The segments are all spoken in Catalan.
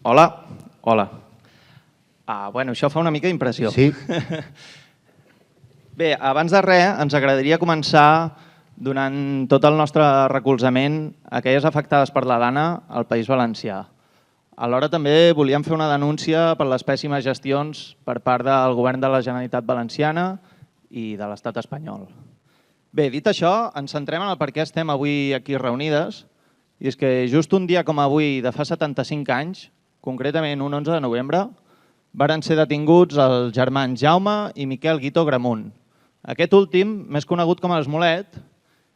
Hola. Hola. Bueno, això fa una mica d'impressió. Sí. Bé, abans de res, ens agradaria començar donant tot el nostre recolzament a aquelles afectades per la Dana al País Valencià. Alhora també volíem fer una denúncia per les pèssimes gestions per part del govern de la Generalitat Valenciana i de l'estat espanyol. Bé, dit això, ens centrem en el per què estem avui aquí reunides. I és que just un dia com avui, de fa 75 anys, concretament un 11 de novembre, varen ser detinguts els germans Jaume i Miquel Guitó Gramunt. Aquest últim, més conegut com el Smolet,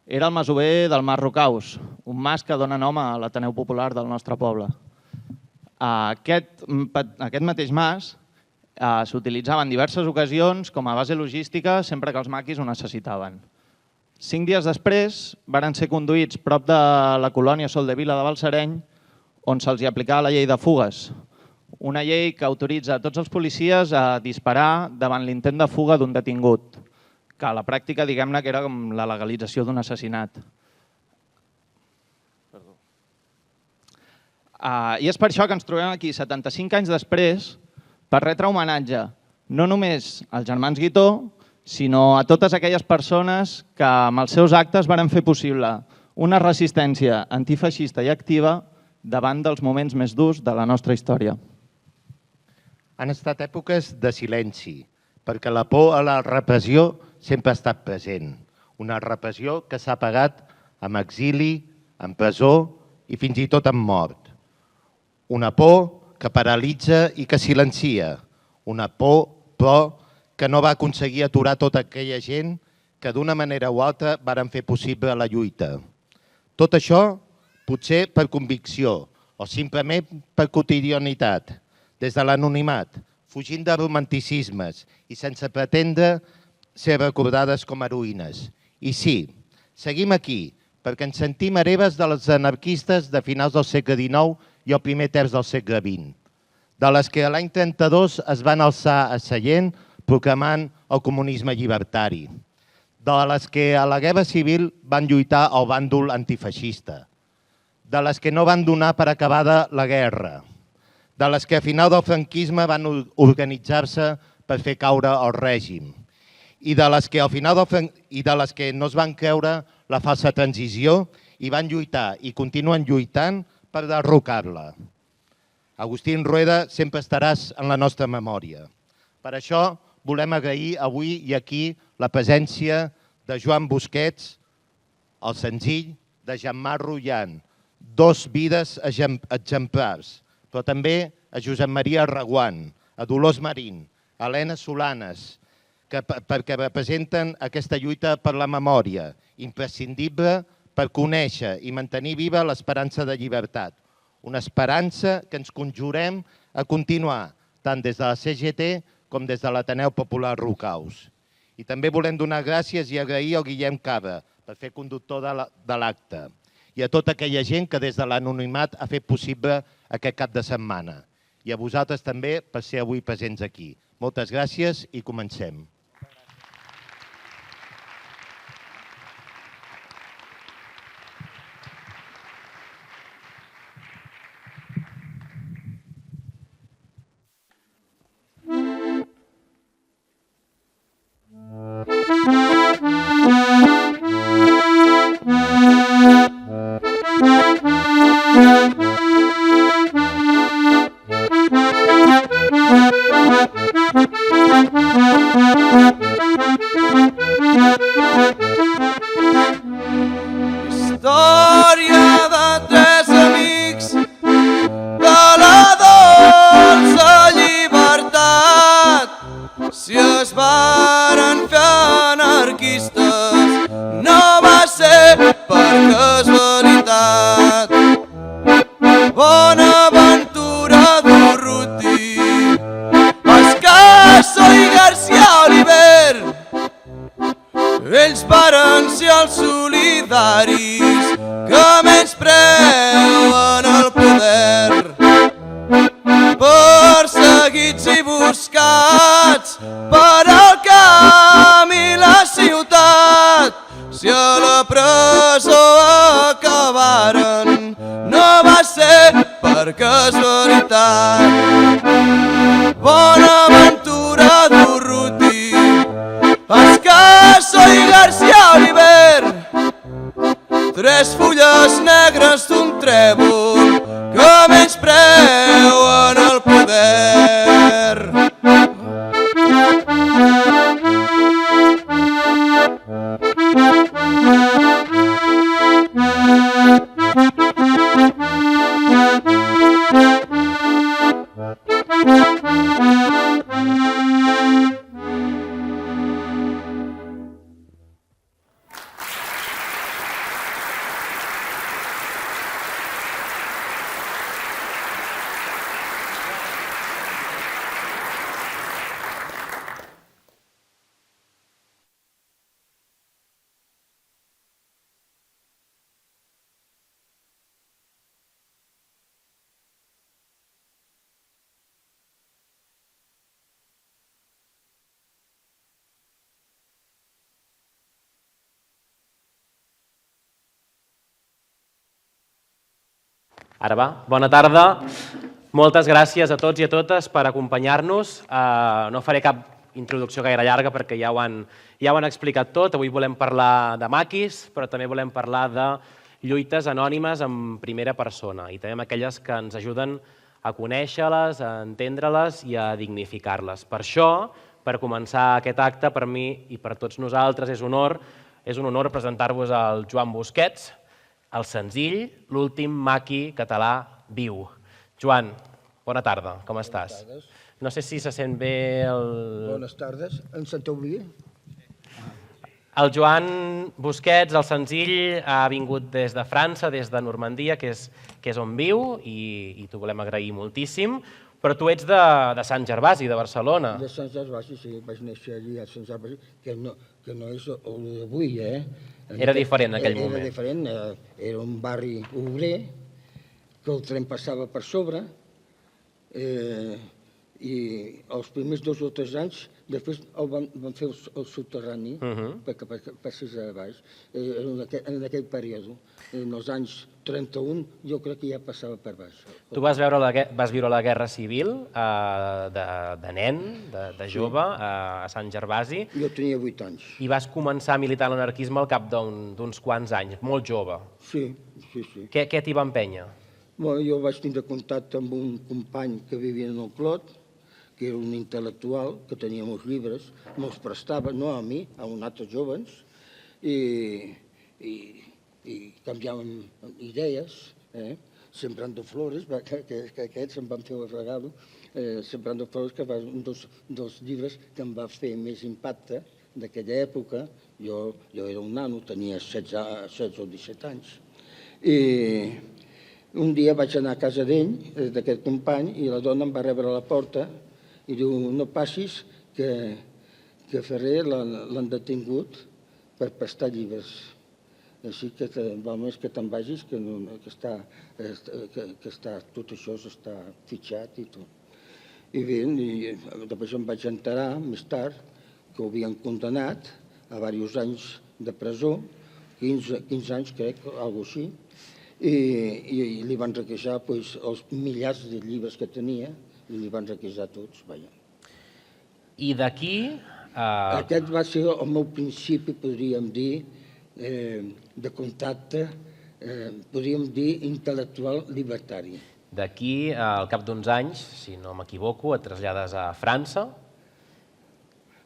era el masover del Mas Rocaus, un mas que dona nom a l'Ateneu Popular del nostre poble. Aquest mateix mas s'utilitzava en diverses ocasions com a base logística sempre que els maquis ho necessitaven. 5 dies després varen ser conduïts prop de la colònia Soldevila de Balsareny, on se'ls aplicava la llei de fugues, una llei que autoritza a tots els policies a disparar davant l'intent de fuga d'un detingut, que a la pràctica, diguem-ne, que era com la legalització d'un assassinat. I és per això que ens trobem aquí 75 anys després per retre homenatge no només als germans Guitó, sinó a totes aquelles persones que amb els seus actes varen fer possible una resistència antifeixista i activa davant dels moments més durs de la nostra història. Han estat èpoques de silenci, perquè la por a la repressió sempre ha estat present. Una repressió que s'ha pagat amb exili, amb presó i fins i tot amb mort. Una por que paralitza i que silencia. Una por, però, que no va aconseguir aturar tota aquella gent que d'una manera o altra varen fer possible la lluita. Tot això, potser per convicció o simplement per quotidianitat, des de l'anonimat, fugint de romanticismes i sense pretendre ser recordades com a heroïnes. I sí, seguim aquí, perquè ens sentim hereves dels anarquistes de finals del segle XIX i el primer terç del segle XX, de les que l'any 32 es van alçar a Sallent proclamant el comunisme llibertari, de les que a la Guerra Civil van lluitar al bàndol antifeixista, de les que no van donar per acabada la guerra, de les que a final del franquisme van organitzar-se per fer caure el règim, i de les que no es van creure la falsa transició i van lluitar i continuen lluitant per derrocar-la. Agustín Rueda, sempre estaràs en la nostra memòria. Per això volem agrair avui i aquí la presència de Joan Busquets, el senzill de Jean-Marc Rullant, 2 vides exemplars, però també a Josep Maria Reguant, a Dolors Marín, a Helena Solanes, perquè representen aquesta lluita per la memòria, imprescindible per conèixer i mantenir viva l'esperança de llibertat. Una esperança que ens conjurem a continuar, tant des de la CGT com des de l'Ateneu Popular Rocaus. I també volem donar gràcies i agrair al Guillem Cava per fer conductor de l'acte i a tota aquella gent que des de l'anonimat ha fet possible aquest cap de setmana. I a vosaltres també per ser avui presents aquí. Moltes gràcies i comencem. Història de 3 amics de la dolça llibertat. Si es varen fer anarquistes no va ser per casualitat. Bonaventura Durruti, Escasso i García Oliver, ells varen ser els solidaris que menyspreuen el poder. Perseguits i buscats per al camp i la ciutat, si a la presó acabaren no va ser per perquè és veritat. Bonaventura Durruti, Escasso i García Oliver, tres fulles negres d'un trèvol que menyspreuen el poder. Ara va, bona tarda. Moltes gràcies a tots i a totes per acompanyar-nos. No faré cap introducció gaire llarga perquè ja ho han explicat tot. Avui volem parlar de maquis, però també volem parlar de lluites anònimes en primera persona i també amb aquelles que ens ajuden a conèixer-les, a entendre-les i a dignificar-les. Per això, per començar aquest acte, per mi i per tots nosaltres és un honor presentar-vos el Joan Busquets, el senzill, l'últim maqui català viu. Joan, bona tarda, com estàs? Bones tardes. No sé si se sent bé el... Bones tardes. Em senteu bé? El Joan Busquets, el senzill, ha vingut des de França, des de Normandia, que és on viu, i t'ho volem agrair moltíssim. Però tu ets de Sant Gervasi, de Barcelona. De Sant Gervasi, sí. Vaig néixer allí a Sant Gervasi, que no és el d'avui, Era diferent en aquell moment. Era diferent. Era un barri obrer, que el tren passava per sobre, i els primers 2 o 3 anys, després el van fer el subterrani, perquè passés a baix, en aquell període. En els anys 31 jo crec que ja passava per baix. Tu vas viure la Guerra Civil de nen, de jove, a Sant Gervasi. Jo tenia 8 anys. I vas començar a militar a l'anarquisme al cap d'uns quants anys, molt jove. Sí. Què t'hi va empènyer? Jo vaig tindre contacte amb un company que vivia en el Clot, que era un intel·lectual, que tenia molts llibres, me'ls prestava, no a mi, a uns altres jóvens, i canviàvem idees, Sembrando Flores, que aquests em van fer el regalo, Sembrando Flores, que va un dels llibres que em va fer més impacte d'aquella època. Jo era un nano, tenia 16 o 17 anys. I un dia vaig anar a casa d'ell, d'aquest company, i la dona em va rebre a la porta i diu, no passis, que Ferrer l'han detingut per prestar llibres. Així que val més que te'n vagis, que tot això està fitxat i tot. I bé, després em vaig enterar, més tard, que ho havien condemnat a diversos anys de presó, 15 anys crec, alguna cosa així, i li van requisar els milers de llibres que tenia, i li van requisar tots. I d'aquí... Aquest va ser el meu principi, podríem dir, de contacte, podríem dir, intel·lectual libertari. D'aquí, al cap d'uns anys, si no m'equivoco, et trasllades a França.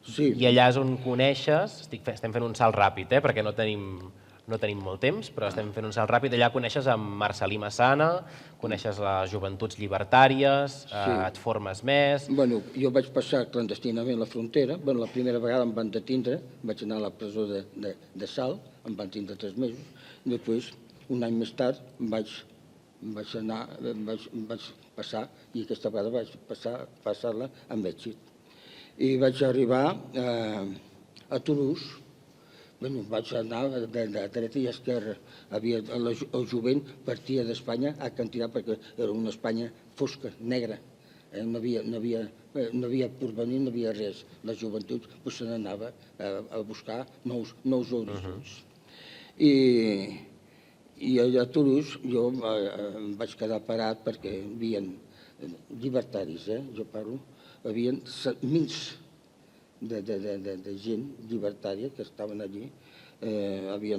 Sí. I allà és on coneixes, estem fent un salt ràpid, perquè no tenim molt temps, però estem fent un salt ràpid. Allà coneixes a Marcel·lí Massana, coneixes les Joventuts Llibertàries, et formes més... Jo vaig passar clandestinament a la frontera. La primera vegada em van detindre, vaig anar a la presó de Salt, em van tindre 3 mesos. Després, un any més tard, vaig passar, i aquesta vegada vaig passar-la amb èxit. I vaig arribar a Toulouse. Vaig anar de dreta i esquerra. El jovent partia d'Espanya a Cantillà perquè era una Espanya fosca, negra. No havia porvenir, no havia res. La joventut se n'anava a buscar nous orígens. I allà a Toulouse jo em vaig quedar parat perquè hi havia llibertaris, jo parlo, hi havia mils de gent llibertària que estaven allí, hi havia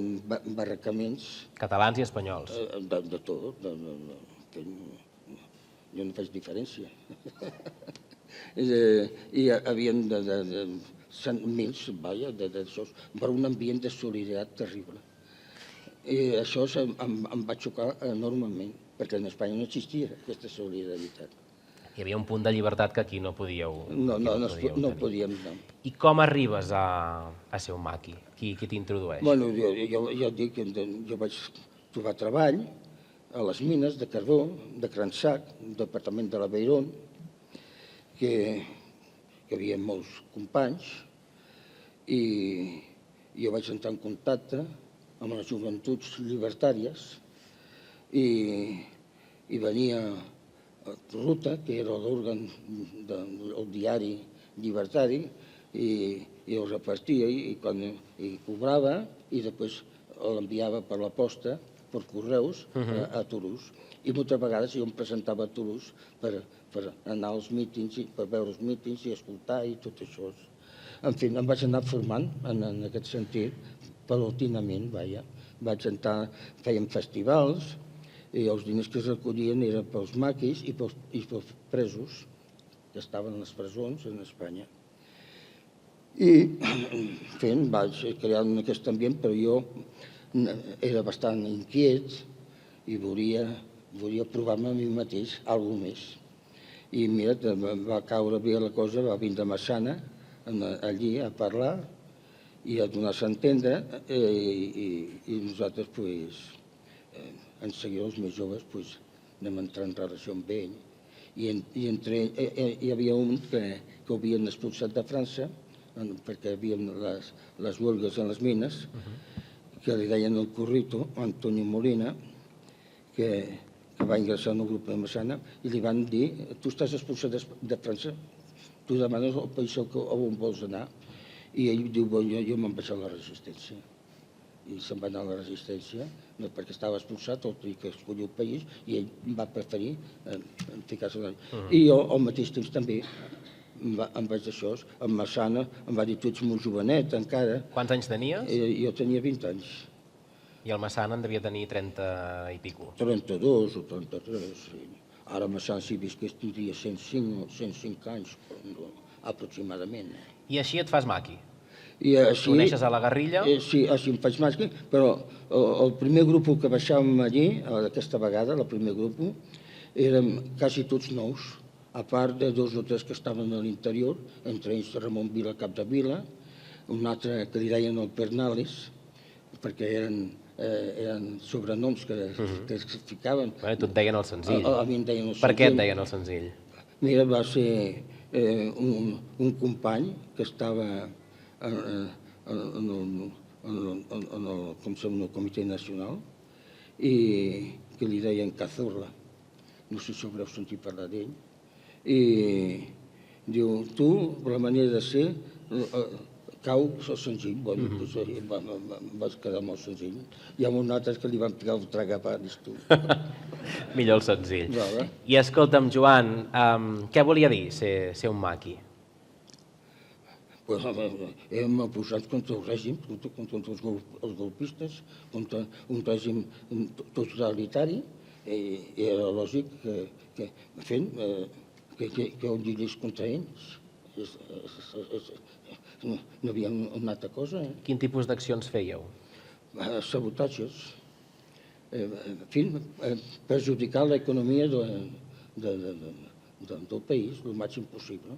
barracaments. Catalans i espanyols. De tot, jo no faig diferència. I hi havia mils, d'això, per un ambient de solidaritat terrible. I això em va xocar enormement, perquè en Espanya no existia aquesta solidaritat. Hi havia un punt de llibertat que aquí no podíeu... No podíem, no. I com arribes a ser un maqui? Qui t'introdueix? Bueno, jo et dic que jo vaig trobar treball a les mines de carbó, de Cransac, departament de l'Aveyron, que hi havia molts companys, i jo vaig entrar en contacte amb les joventuts llibertàries i venia Ruta, que era l'òrgan del diari llibertari, i ho repartia i cobrava i després l'enviava per la posta, per correus, a Toulouse. I moltes vegades jo em presentava a Toulouse per anar als mítings, per veure els mítings i escoltar i tot això. En fi, em vaig anar formant en aquest sentit, paulatinament, vaja. Vaig entrar, fèiem festivals, i els diners que es recollien eren pels maquis i pels presos que estaven a les presons en Espanya. I vaig crear aquest ambient, però jo era bastant inquiet i volia provar-me a mi mateix alguna més. I mira, va caure bé la cosa, va vindre Massana allí a parlar i a donar-se a entendre, i nosaltres, en seguida els més joves, anem a entrar en relació amb ell. I hi havia un que ho havien expulsat de França, perquè hi havia les huelgues en les mines, que li deien el Corrito, Antonio Molina, que va ingressar en el grup de Massana, i li van dir: tu estàs expulsat de França, tu demanes el país on vols anar. I ell diu: jo me'n vaig a la resistència. I se'n va anar a la resistència, perquè estava expulsat, o que escollir el país, i ell va preferir ficar-se allà. I jo, al mateix temps, també em vaig d'això. En Massana em va dir: tu ets molt jovenet, encara. Quants anys tenies? Jo tenia 20 anys. I el Massana en devia tenir 30 i pico. 32 o 33, sí. Ara Massana, si visqués, tindria 105 o 105 anys, aproximadament. I així et fas maqui? T'uneixes a la guerrilla? Sí, així em faig maqui, però el primer grup que baixàvem allí, aquesta vegada, el primer grup, érem quasi tots nous, a part de 2 o 3 que estaven a l'interior, entre ells Ramon Vila Capdevila, un altre que li deien el Pernales, perquè eren sobrenoms que es ficaven. Tu et deien el senzill. A mi em deien el senzill. Per què et deien el senzill? Mira, va ser un company que estava en el Comitè Nacional i que li deien Cazorla. No sé si haureu sentit parlar d'ell. I diu: tu, la manera de ser, cau senzill. Bueno, vaig quedar molt senzill. Hi ha un altre que li van pegar el tragapanis, tu. Millor el senzill. I escolta'm, Joan, què volia dir ser un maqui? Hem posat contra el règim, contra els golpistes, contra un règim totalitari, i era lògic que ho digués contra ells. No hi havia una altra cosa. Quin tipus d'accions fèieu? Sabotatges. Perjudicar l'economia del país el màxim possible.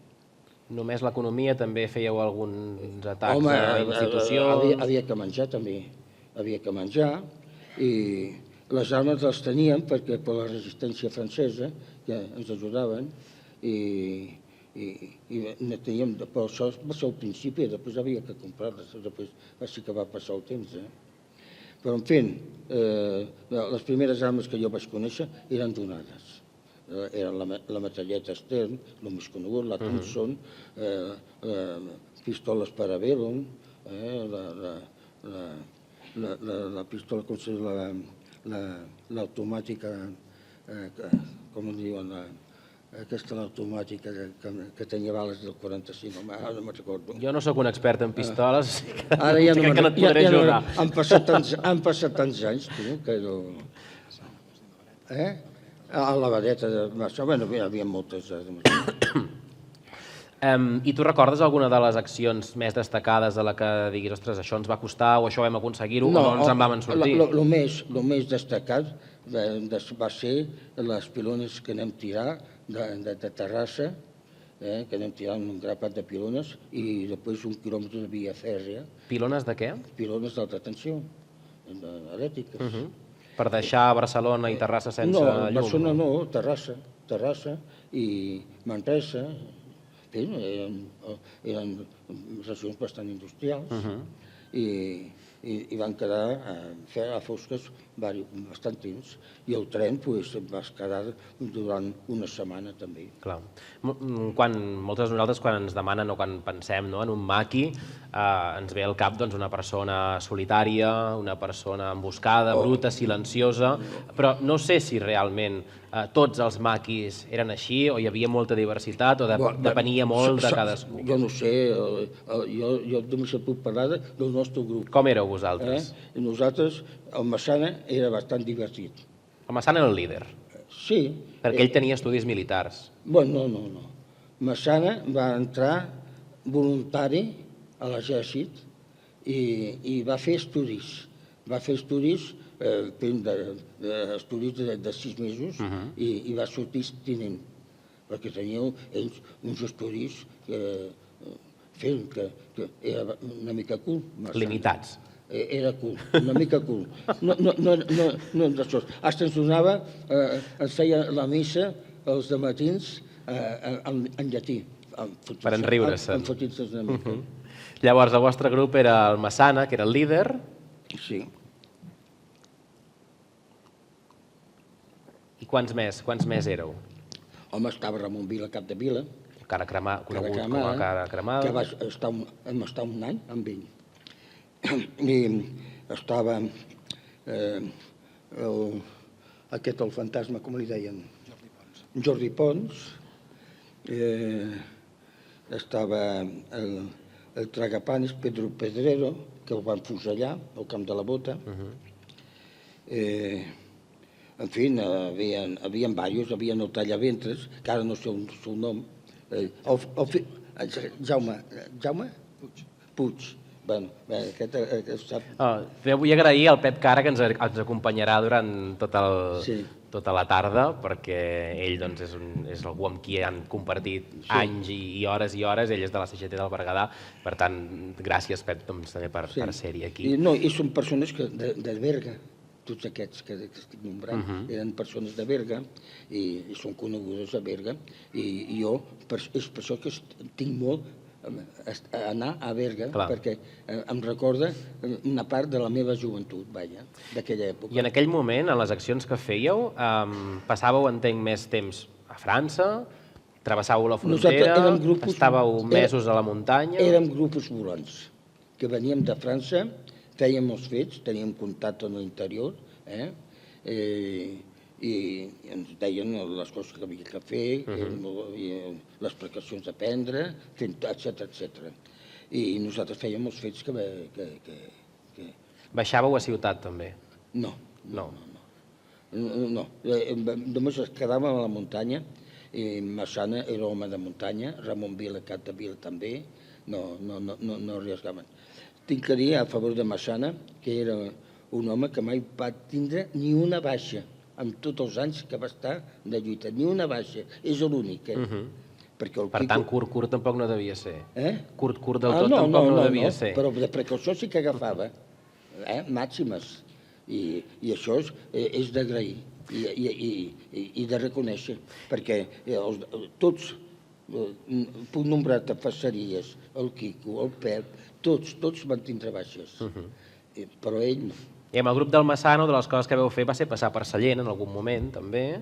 Només l'economia? També fèieu alguns atacs a institucions? Havia que menjar, també. Havia que menjar, i les armes les teníem perquè per la resistència francesa, que ens ajudaven, i teníem, però això va ser al principi, després havia que comprar-les, després sí que va passar el temps. Però, en fi, les primeres armes que jo vaig conèixer eren donades. Eren la metralleta Stern, el més conegut, la Thompson, pistoles Parabellum, la pistola, com se diu, l'automàtica, com en diuen, aquesta l'automàtica que tenia bales del 45, ara no me'n recordo. Jo no sóc un expert en pistoles, Ara ja crec que no et podré ajudar. Han passat tants anys, tu, que no... A la vedeta de Massa, bueno, hi havia moltes... I tu recordes alguna de les accions més destacades de la que diguis, ostres, això ens va costar o això vam aconseguir-ho o no ens en vam sortir? El més destacat va ser les pilones que anem tirar de Terrassa, que anem tirant un grapat de pilones i després 1 quilòmetre de via fèrria. Pilones de què? Pilones d'alta tensió, elèctriques. Per deixar Barcelona i Terrassa sense llum? No, Barcelona no, Terrassa i Manresa. Eren regions bastant industrials i van quedar a fosques bastant temps. I el tren va quedar durant una setmana també. Clar. Moltes de nosaltres quan ens demanen o quan pensem en un maqui ens ve al cap una persona solitària, una persona emboscada, bruta, silenciosa, però no sé si realment tots els maquis eren així o hi havia molta diversitat o depenia molt de cadascú. Jo no sé, jo només puc parlar del nostre grup. Com éreu vosaltres? Nosaltres, el Massana era bastant divertit. El Massana era el líder? Sí. Perquè ell tenia estudis militars. Bueno, no. Massana va entrar voluntari a l'exèrcit i va fer estudis. Va fer estudis de 6 mesos i va sortir tinent, perquè tenia ells uns estudis fent que era una mica cool. Limitats. Era cool, una mica cool. No d'això. Hasta ens donava, ens feia la missa els dematins en llatí. Per enriure-se'n. Enfotint-se una mica. Llavors, el vostre grup era el Massana, que era el líder. Sí. I quants més éreu? Home, estava Ramon Vila, cap de Vila. Conegut com a Cara Cremada. Que vam estar un any amb ell. I estava el fantasma, com li deien? Jordi Pons. Estava el Tragapanes, Pedro Pedrero, que el van fusellar al camp de la Bota. En fi, hi havia diversos, hi havia el Tallaventres, que ara no sé el seu nom. Jaume Puig. Vull agrair al Pep Cara que ens acompanyarà durant tota la tarda, perquè ell és algú amb qui han compartit anys i hores, ell és de la CGT del Berguedà, per tant, gràcies Pep també per ser-hi aquí. I són persones de Berga, tots aquests que estic nombrant, eren persones de Berga i són conegudes a Berga, i jo, és per això que tinc molt anar a Berga, perquè em recorda una part de la meva joventut, d'aquella època. I en aquell moment, en les accions que fèieu, passàveu, entenc, més temps a França, travessàveu la frontera, estàveu mesos a la muntanya... Érem grups volants, que veníem de França, fèiem els fets, teníem contacte en l'interior, i ens deien les coses que havia que fer, les precaucions a prendre, etc. I nosaltres fèiem els fets que... Baixàveu a ciutat, també? No. Només es quedàvem a la muntanya, i Massana era home de muntanya, Ramon Vila, cap de Vila també, no arriesgaven. Tinc que dir a favor de Massana que era un home que mai va tindre ni una baixa, amb tots els anys que va estar de lluita, ni una baixa, és l'únic. Per tant, curt tampoc no devia ser. Curt del tot tampoc no devia ser. Però de precaució sí que agafava, màximes, i això és d'agrair i de reconèixer, perquè tots, puc nombrar tapisseries, el Quico, el Pep, tots van tindre baixes, però ell no. I amb el grup del Massana, de les coses que vau fer va ser passar per Sallent en algun moment, també.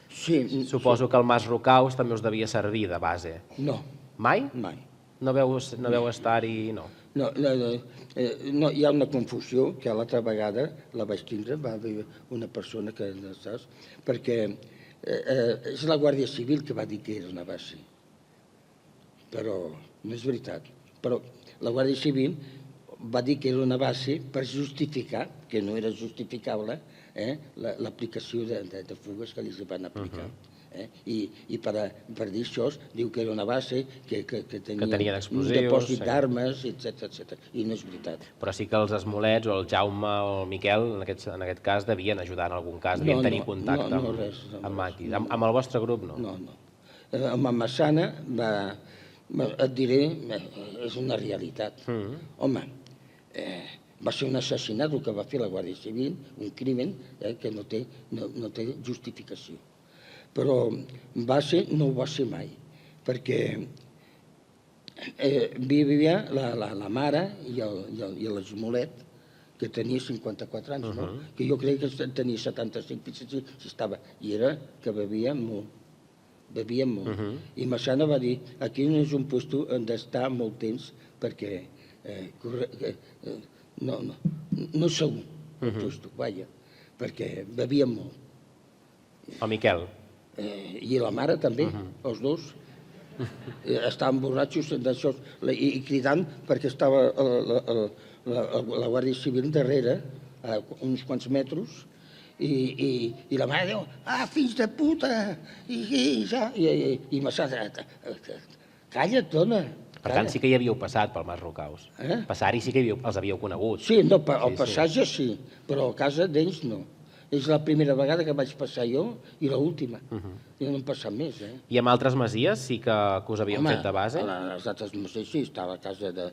Sí. Suposo que el Mas Rocaus també us devia servir de base. No. Mai? Mai. No veu estar-hi, no? No, hi ha una confusió que l'altra vegada la vaig tindre, va haver una persona que saps, perquè és la Guàrdia Civil que va dir que era una base, però no és veritat. Però la Guàrdia Civil va dir que era una base per justificar, que no era justificable, l'aplicació de fugues que li van aplicar. I per dir això, diu que era una base que tenia un depòsit d'armes, etc. I no és veritat. Però sí que els Esmolets o el Jaume o el Miquel, en aquest cas, devien ajudar en algun cas, devien tenir contacte amb maquis. Amb el vostre grup, no? No. Amb en Massana, et diré, és una realitat. Home, va ser un assassinat el que va fer la Guàrdia Civil, un crimen que no té justificació. Però no ho va ser mai, perquè vivia la mare i l'Esmolet, que tenia 54 anys, no? Que jo crec que tenia 75, si estava, i era que bevia molt. I Massana va dir, aquí no és un lloc on d'estar molt temps, perquè no és segur el lloc, vaja, perquè bevia molt. El Miquel. I la mare també, els dos. Estaven borratxos d'això i cridant perquè estava la Guàrdia Civil darrere, a uns quants metres, i la mare diu, fills de puta! I Massana, calla't, dona. Per tant, sí que hi havíeu passat pel Mas Rocaus. Passar-hi sí que els havíeu conegut. Sí, al passatge sí, però a casa d'ells no. És la primera vegada que vaig passar jo i l'última. Jo no hem passat més, I amb altres masies sí que us havíem fet de base? Home, les altres masies sí, estava a casa de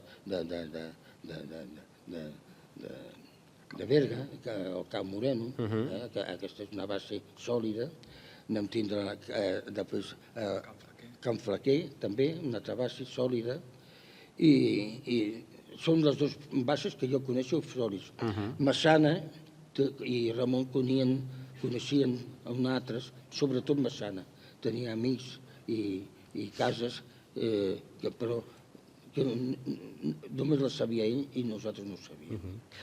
Berga, el Camp Moreno, aquesta és una base sòlida. Anem tindre després Can Flaquer, també, una altra base sòlida. I són les dues bases que jo coneixo sòlides. Massana i Ramon coneixien uns altres, sobretot Massana. Tenia amics i cases, però que només les sabia ell i nosaltres no ho sabíem.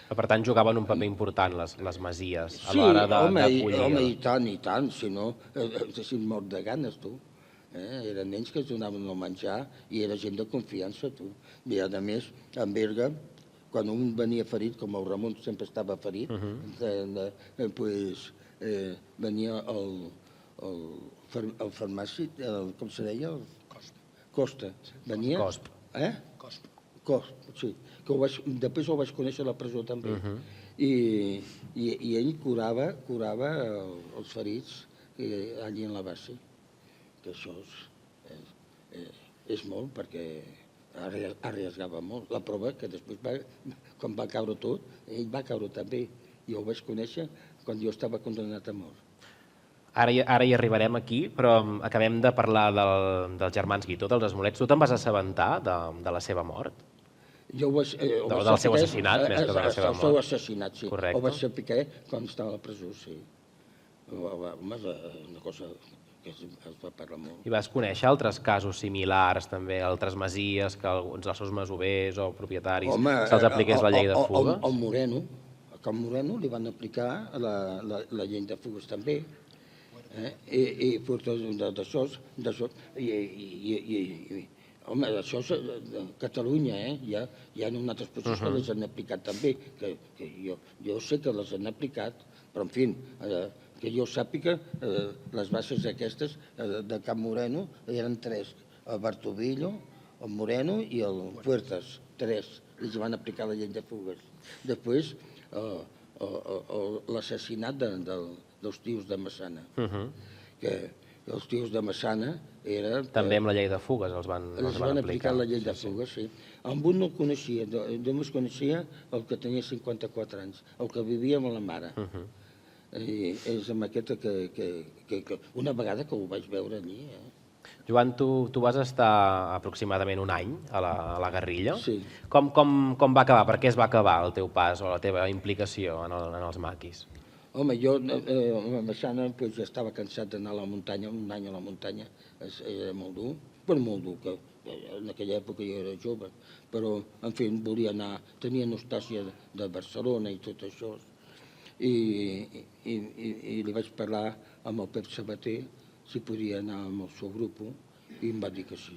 Per tant, jugaven un paper important les masies a l'hora d'acollir. Sí, home, i tant, si no, haguessin mort de ganes, tu. Eren nens que es donaven el menjar i era gent de confiança, tu. I a més, en Berga, quan un venia ferit, com el Ramon sempre estava ferit, venia el farmàcic, com se deia? Costa. Cosp. Cosp, sí. Després ho vaig conèixer a la presó també. I ell curava els ferits allí en la base. Que això és molt, perquè arriesgava molt. La prova que després, quan va caure tot, ell va caure també. Jo ho vaig conèixer quan jo estava condemnat a mort. Ara hi arribarem aquí, però acabem de parlar dels germans Guitó, dels Esmolets. Tu te'n vas assabentar de la seva mort? Del seu assassinat, més que de la seva mort. El seu assassinat, sí. Correcte. Ho vaig saber quan estava a la presó, sí. Home, és una cosa que es va parlar molt. I vas conèixer altres casos similars, també, altres masies, que alguns dels seus masovers o propietaris se'ls apliqués la llei de fugues? Al Moreno, a Can Moreno li van aplicar la llei de fugues també. I per tot d'això, home, això és a Catalunya, hi ha altres persones que les han aplicat també, que jo sé que les han aplicat, però en fi, que jo sàpiga, les bases aquestes de Can Moreno eren 3, el Bartovillo, el Moreno i el Puertas, 3, els van aplicar la llei de fugues. Després, l'assassinat dels tios de Massana, que els tios de Massana era... També amb la llei de fugues els van aplicar la llei de fugues, sí. Amb un no el coneixia, només coneixia el que tenia 54 anys, el que vivia amb la mare. I és amb aquesta que una vegada que ho vaig veure allí. Joan, tu vas estar aproximadament un any a la guerrilla. Sí. Com va acabar? Per què es va acabar el teu pas o la teva implicació en els maquis? Home, jo a Massana ja estava cansat d'anar a la muntanya, un any a la muntanya era molt dur, però molt dur, que en aquella època jo era jove, però, en fi, volia anar, tenia nostàlgia de Barcelona i tot això, i li vaig parlar amb el Pep Sabater si podia anar amb el seu grup, i em va dir que sí.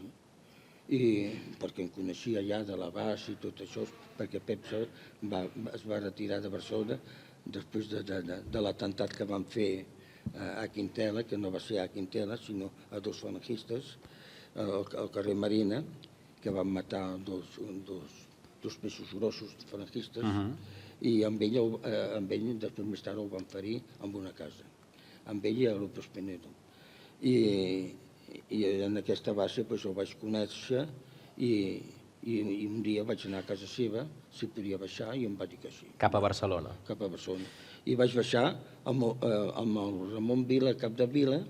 Perquè em coneixia ja de la base i tot això, perquè Pep es va retirar de Barcelona després de l'atemptat que van fer a Quintela, que no va ser a Quintela, sinó a dos falangistes al carrer Marina, que van matar dos peixos grossos falangistes, i amb ell després més tard el van ferir en una casa, amb ell i a López Penedo. I en aquesta base el vaig conèixer i un dia vaig anar a casa seva, si podia baixar, i em va dir que sí. Cap a Barcelona. Cap a Barcelona. I vaig baixar amb el Ramon Vila, cap de Vila.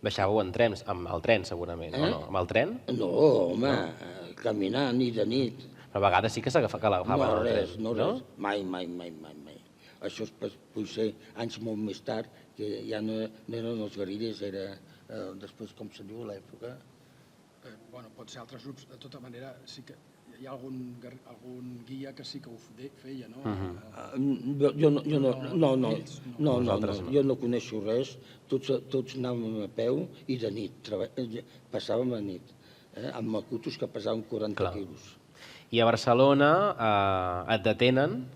Baixàveu amb el tren, segurament, o no? Amb el tren? No, home, caminant i de nit. Però a vegades sí que l'agafaven al tren. No, res. Mai. Això potser anys molt més tard, que ja no eren els guerrillers, era després, com se diu, l'època. Bueno, pot ser altres grups. De tota manera, sí que hi ha algun guia que sí que ho feia, no? Jo no coneixo res. Tots anàvem a peu i de nit. Passàvem a nit, amb macutos que pesaven 40 quilos. I a Barcelona et detenen?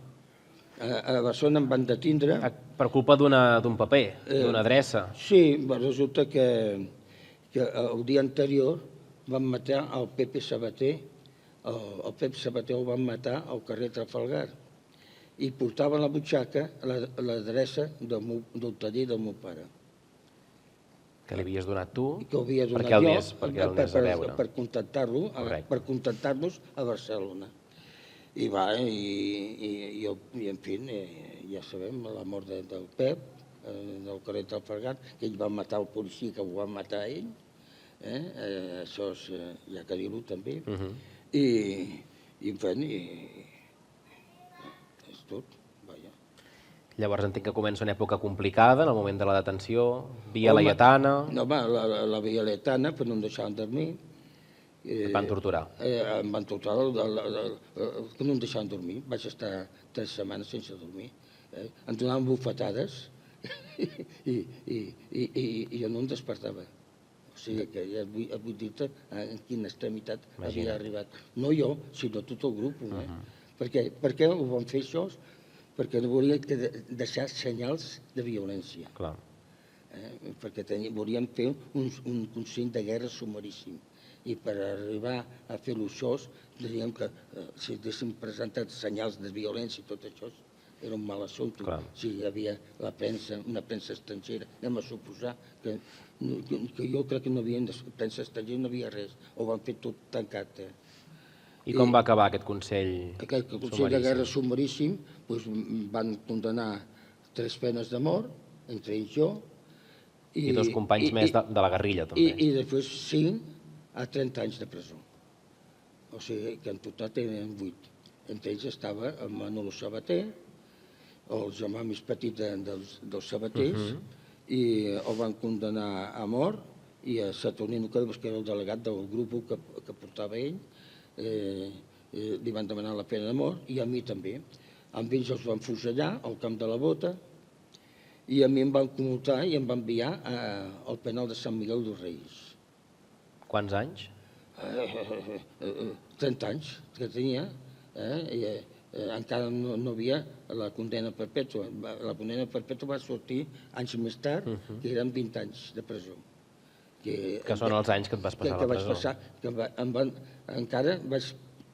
A Barcelona em van detindre. Per culpa d'un paper, d'una adreça. Sí, resulta que el dia anterior van matar el Pepe Sabater. El Pep Sabater el van matar al carrer Trafalgar. I portava a la butxaca l'adreça del taller del meu pare. Que li havies donat tu? Que ho havia donat jo per contactar-los a Barcelona. I en fi, ja sabem, la mort del Pep, del carrer Trafalgar, que ell va matar el policia que ho va matar a ell. Això hi ha que dir-ho també. I en fi, és tot. Llavors entenc que comença una època complicada, en el moment de la detenció, Via Laietana... No, la Via Laietana, però no em deixaven dormir. Et van torturar? Em van torturar, que no em deixaven dormir. Vaig estar 3 setmanes sense dormir. Em donaven bufetades i jo no em despertava. O sigui que ja vull dir-te en quina extremitat havia arribat. No jo, sinó tot el grup. Per què ho van fer això? Perquè no volien deixar senyals de violència. Perquè volien fer un consell de guerra sumaríssim. I per arribar a fer-ho això, diríem que si haguéssim presentat senyals de violència i tot això, era un mal assumpte. Si hi havia la premsa, una premsa estrangera, anem a suposar que jo crec que no hi havia premsa estrangera, no hi havia res. Ho van fer tot tancat. I com va acabar aquest consell sumaríssim? Aquest consell de guerra sumaríssim van condenar 3 penes de mort, entre ells jo. I 2 companys més de la guerrilla, també. I després 5 a 30 anys de presó. O sigui que en total tenen 8. Entre ells estava el Manolo Sabater, el germà més petit dels Sabaters, i el van condenar a mort, i a Saturnino Carbos, que era el delegat del grup que portava ell, li van demanar la pena de mort, i a mi també. Amb ells els van fusellar al camp de la Bota, i a mi em van commutar i em van enviar al penal de Sant Miguel dels Reis. Quants anys? 30 anys que tenia, encara no hi havia la condena perpètua. La condena perpètua va sortir anys més tard, que eren 20 anys de presó. Que són els anys que et vas passar a la presó. Encara vaig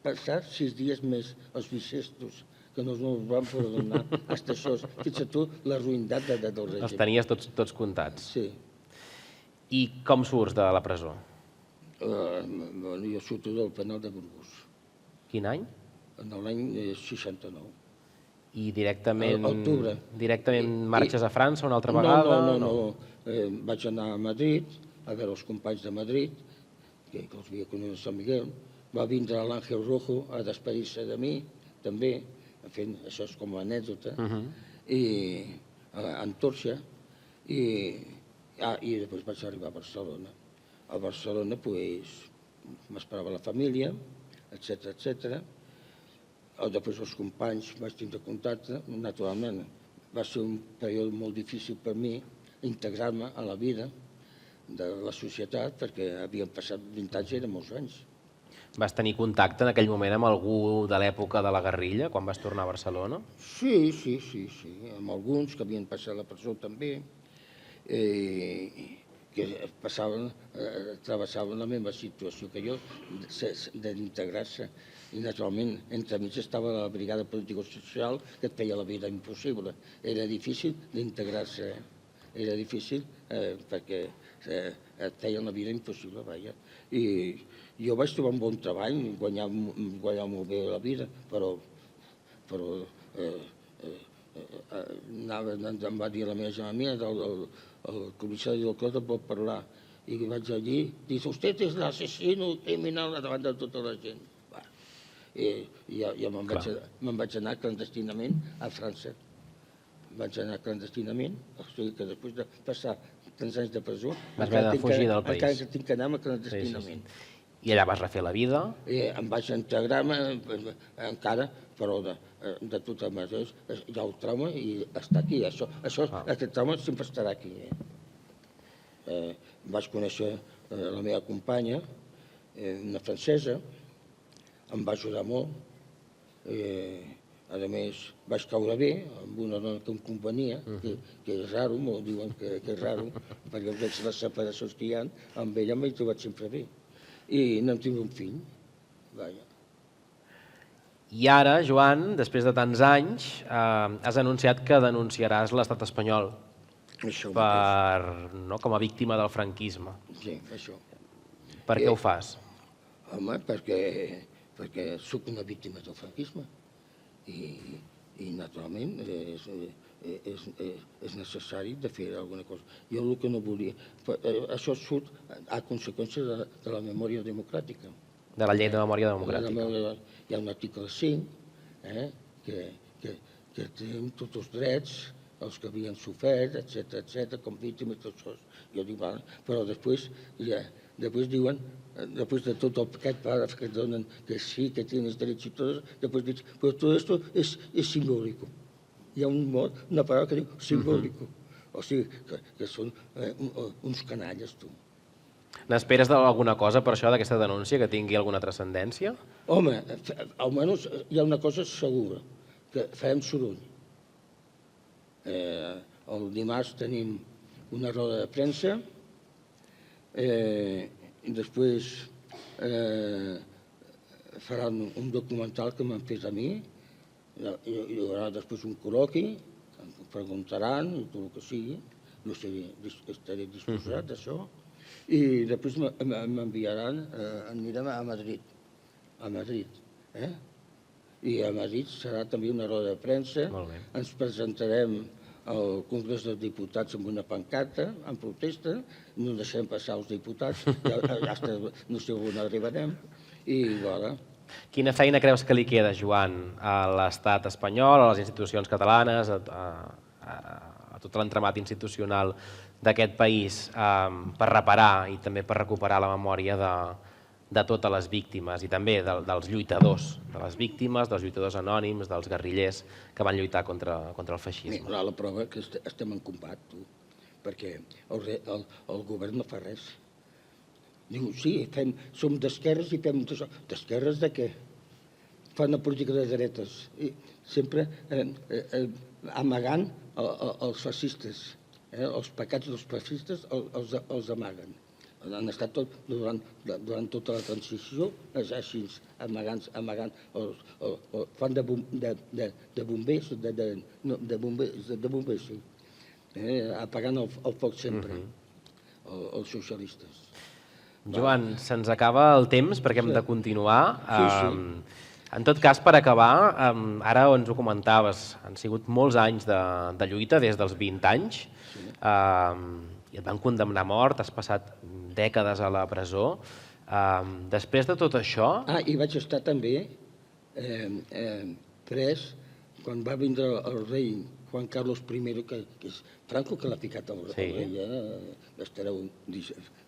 passar 6 dies més als bixestos, que no ens van poder donar fins això. Fixa't tu la ruïndat del règim. Els tenies tots comptats. Sí. I com surts de la presó? Jo surto del penal de Burgos. Quin any? En l'any 69. I directament... Octubre. Directament marxes a França una altra vegada? No. Vaig anar a Madrid, a veure els companys de Madrid, que els havia conegut a Sant Miguel. Va vindre l'Àngel Rojo a despedir-se de mi, també. En fi, això és com una anècdota. I a Antòrcia, i després vaig arribar a Barcelona. A Barcelona m'esperava la família, etc. Després els companys vaig tindre contacte, naturalment. Va ser un període molt difícil per mi integrar-me a la vida de la societat, perquè havien passat 20 anys i eren molts anys. Vas tenir contacte en aquell moment amb algú de l'època de la guerrilla, quan vas tornar a Barcelona? Sí, amb alguns que havien passat a la presó també, que travessaven la meva situació que jo, d'integrar-se. I naturalment, entremig estava la brigada político-social que et feia la vida impossible. Era difícil d'integrar-se, era difícil perquè et feien la vida impossible, vaja. I jo vaig trobar un bon treball, guanyar molt bé la vida, però em va dir la meva germana, el comissari del cos pot parlar, i vaig allí, dice, usted es l'assassino criminal davant de tota la gent. I jo me'n vaig anar clandestinament a França. Vaig anar clandestinament, o sigui que després de passar tants anys de presó, encara tinc que anar clandestinament. I allà vas refer la vida? Em vaig integrar-me encara, però de totes maneres hi ha el trauma i està aquí. Aquest trauma sempre estarà aquí. Vaig conèixer la meva companya, una francesa, em va ajudar molt. A més, vaig caure bé amb una dona que em convenia, que és raro, m'ho diuen que és raro, perquè veig les separacions que hi ha, amb ella m'he trobat sempre bé. I n'hem tingut un fill. I ara, Joan, després de tants anys, has anunciat que denunciaràs l'estat espanyol com a víctima del franquisme. Sí, això. Per què ho fas? Home, perquè sóc una víctima del franquisme i naturalment és necessari de fer alguna cosa. Jo el que no volia... Això surt a conseqüència de la memòria democràtica. De la llei de memòria democràtica. Hi ha un article 5 que té tots els drets, els que havien sofert, etc., com víctimes, tot això. Jo dic, però després diuen, después de tot aquest párrafo que donen que sí, que tienes derecho y todo, después dice, pero todo esto es simbólico. Hi ha una paraula que diu simbólico. O sigui, que són uns canalles, tu. N'esperes alguna cosa per això, d'aquesta denúncia, que tingui alguna transcendència? Home, almenys hi ha una cosa segura, que farem soroll. El dimarts tenim una roda de premsa, i després faran un documental que m'han fet a mi, hi haurà després un col·loqui, em preguntaran i tot el que sigui, no estaré disposat a això, i després m'enviaran, anirem a Madrid, i a Madrid serà també una roda de premsa, ens presentarem al Congrés dels Diputats amb una pancarta, en protesta, no deixem passar els diputats, no sé on arribarem, i voilà. Quina feina creus que li queda, Joan, a l'estat espanyol, a les institucions catalanes, a tot l'entramat institucional d'aquest país per reparar i també per recuperar la memòria de totes les víctimes i també dels lluitadors, de les víctimes, dels lluitadors anònims, dels guerrillers que van lluitar contra el feixisme? La prova que estem en combat, tu, perquè el govern no fa res. Diu, sí, som d'esquerres i fem això. D'esquerres de què? Fan una política de dretes. Sempre amagant els fascistes. Els pecats dels fascistes els amaguen. Han estat durant tota la transició, així, amagant, fan de bombers, sí. Apagant el foc sempre, els socialistes. Joan, se'ns acaba el temps perquè hem de continuar. En tot cas, per acabar, ara ens ho comentaves, han sigut molts anys de lluita, des dels 20 anys, i et van condemnar a mort, has passat dècades a la presó. Després de tot això... I vaig estar també pres quan va vindre el rei Juan Carlos I, que és Franco que l'ha ficat al rei, estareu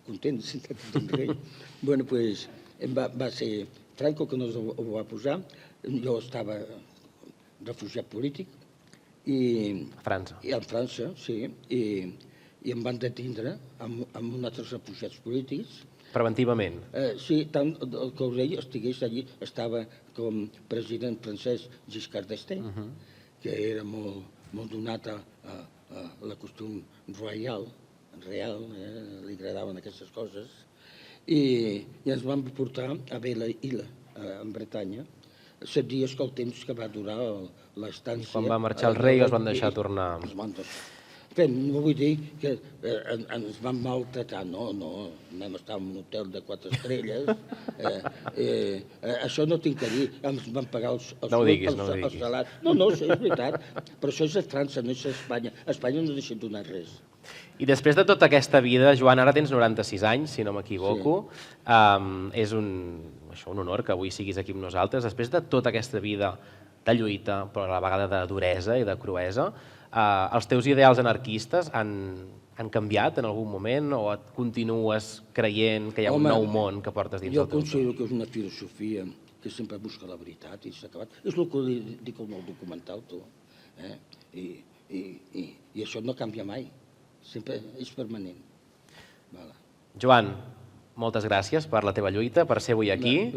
contents de tothom rei. Bueno, doncs va ser Franco que nos ho va posar, jo estava refugiat polític, A França. I a França, sí, i em van detindre amb uns altres refugiats polítics. Preventivament. Sí, tant que el rei estigués allí, estava com president francès Giscard d'Estaing, que era molt donat a la costum real, li agradaven aquestes coses, i ens van portar a Belle-Île, en Bretanya, 7 dies que el temps que va durar l'estància. Quan va marxar el rei es van deixar tornar. No vull dir que ens van maltratar, no, anem a estar en un hotel de 4 estrelles, això no tinc que dir, ens van pagar els salats. No, és veritat, però això és a França, no és a Espanya. A Espanya no deixen donar res. I després de tota aquesta vida, Joan, ara tens 96 anys, si no m'equivoco, és un honor que avui siguis aquí amb nosaltres. Després de tota aquesta vida de lluita, però a la vegada de duresa i de cruesa, els teus ideals anarquistes han canviat en algun moment o et continues creient que hi ha un nou món que portes dins del teu cor? Jo considero que és una filosofia que sempre busca la veritat i s'ha acabat. És el que dic al meu documental, tu. I això no canvia mai. Sempre és permanent. Joan, moltes gràcies per la teva lluita, per ser avui aquí.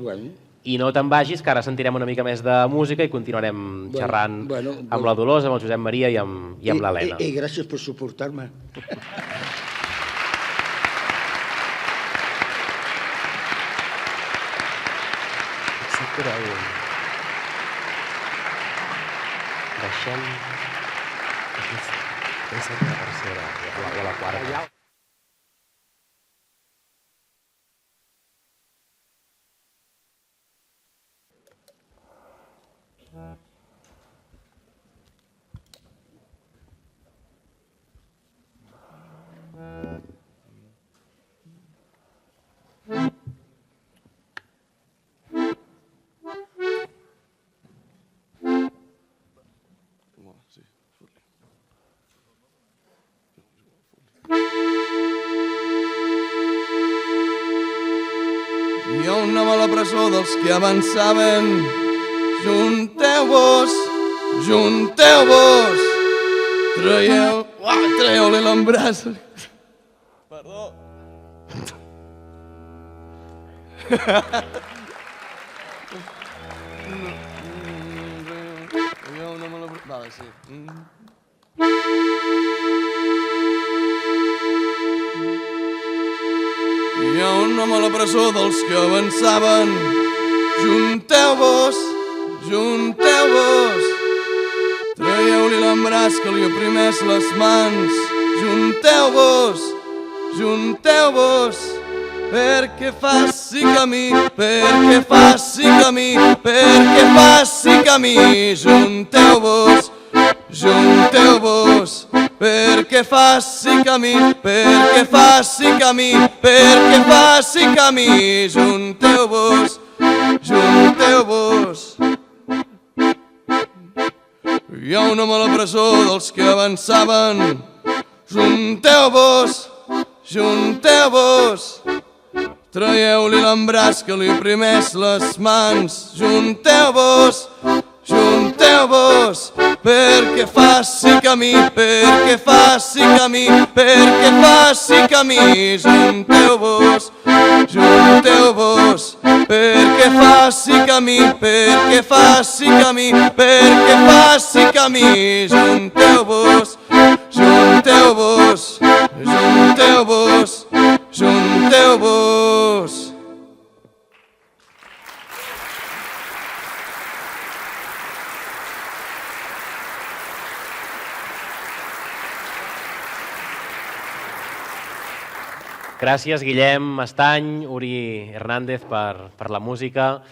I no te'n vagis, que ara sentirem una mica més de música i continuarem xerrant amb la Dolors, amb el Josep Maria i amb l'Helena. I gràcies per suportar-me. Deixem... Aquesta és la tercera, o la quarta. Hi ha un nom a la presó dels que avançaven. Junteu-vos, junteu-vos, traieu-li l'embràs. Perdó. Hi ha un nom a la presó... Vale, sí. Hi ha un nom a la presó dels que avançaven. Junteu-vos, junteu-vos, traieu-li l'embràs que li oprimeix les mans. Junteu-vos, junteu-vos, perquè faci camí, perquè faci camí, perquè faci camí. Junteu-vos, junteu-vos, perquè faci camí, perquè faci camí, perquè faci camí. Junteu-vos, junteu-vos. Hi ha un home a la presó dels que avançaven. Junteu-vos, junteu-vos, traieu-li l'embràs que li oprimeix les mans. Junteu-vos, junteu-vos, perquè faci camí, perquè faci camí, perquè faci camí. Junteu-vos, junteu-vos, perquè faci camí, perquè faci camí, perquè faci camí. Junteu-vos, junteu-vos, junteu-vos, junteu-vos. Gràcies, Guillem Estany, Uri Hernández, per la música.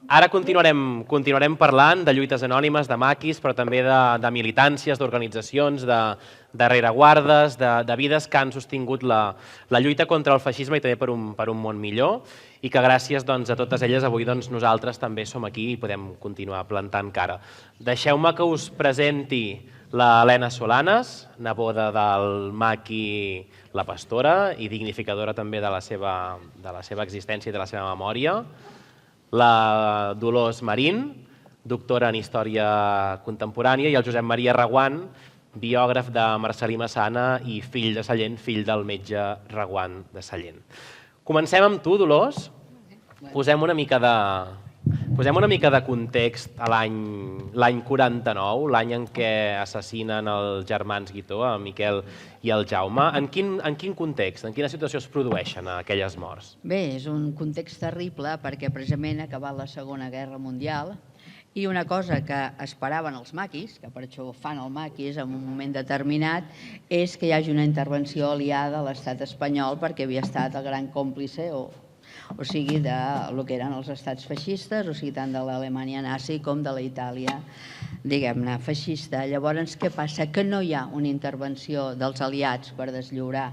Ara continuarem parlant de lluites anònimes, de maquis, però també de militàncies, d'organitzacions, de rereguardes, de vides que han sostingut la lluita contra el feixisme i també per un món millor, i que gràcies a totes elles avui nosaltres també som aquí i podem continuar plantant cara. Deixeu-me que us presenti l'Helena Solanes, neboda del maqui La Pastora i dignificadora també de la seva existència i de la seva memòria, la Dolors Marín, doctora en Història Contemporània, i el Josep Maria Reguant, biògraf de Marcel·lí Massana i fill de Sallent, fill del metge Reguant de Sallent. Comencem amb tu, Dolors. Posem una mica de context a l'any 49, l'any en què assassinen els germans Guitó, el Miquel i el Jaume. En quin context, en quina situació es produeixen aquelles morts? Bé, és un context terrible perquè precisament ha acabat la Segona Guerra Mundial i una cosa que esperaven els maquis, que per això fan el maquis en un moment determinat, és que hi hagi una intervenció aliada a l'estat espanyol perquè havia estat el gran còmplice o sigui, del que eren els estats feixistes, o sigui, tant de l'Alemanya nazi com de la Itàlia, diguem-ne, feixista. Llavors, què passa? Que no hi ha una intervenció dels aliats per deslliurar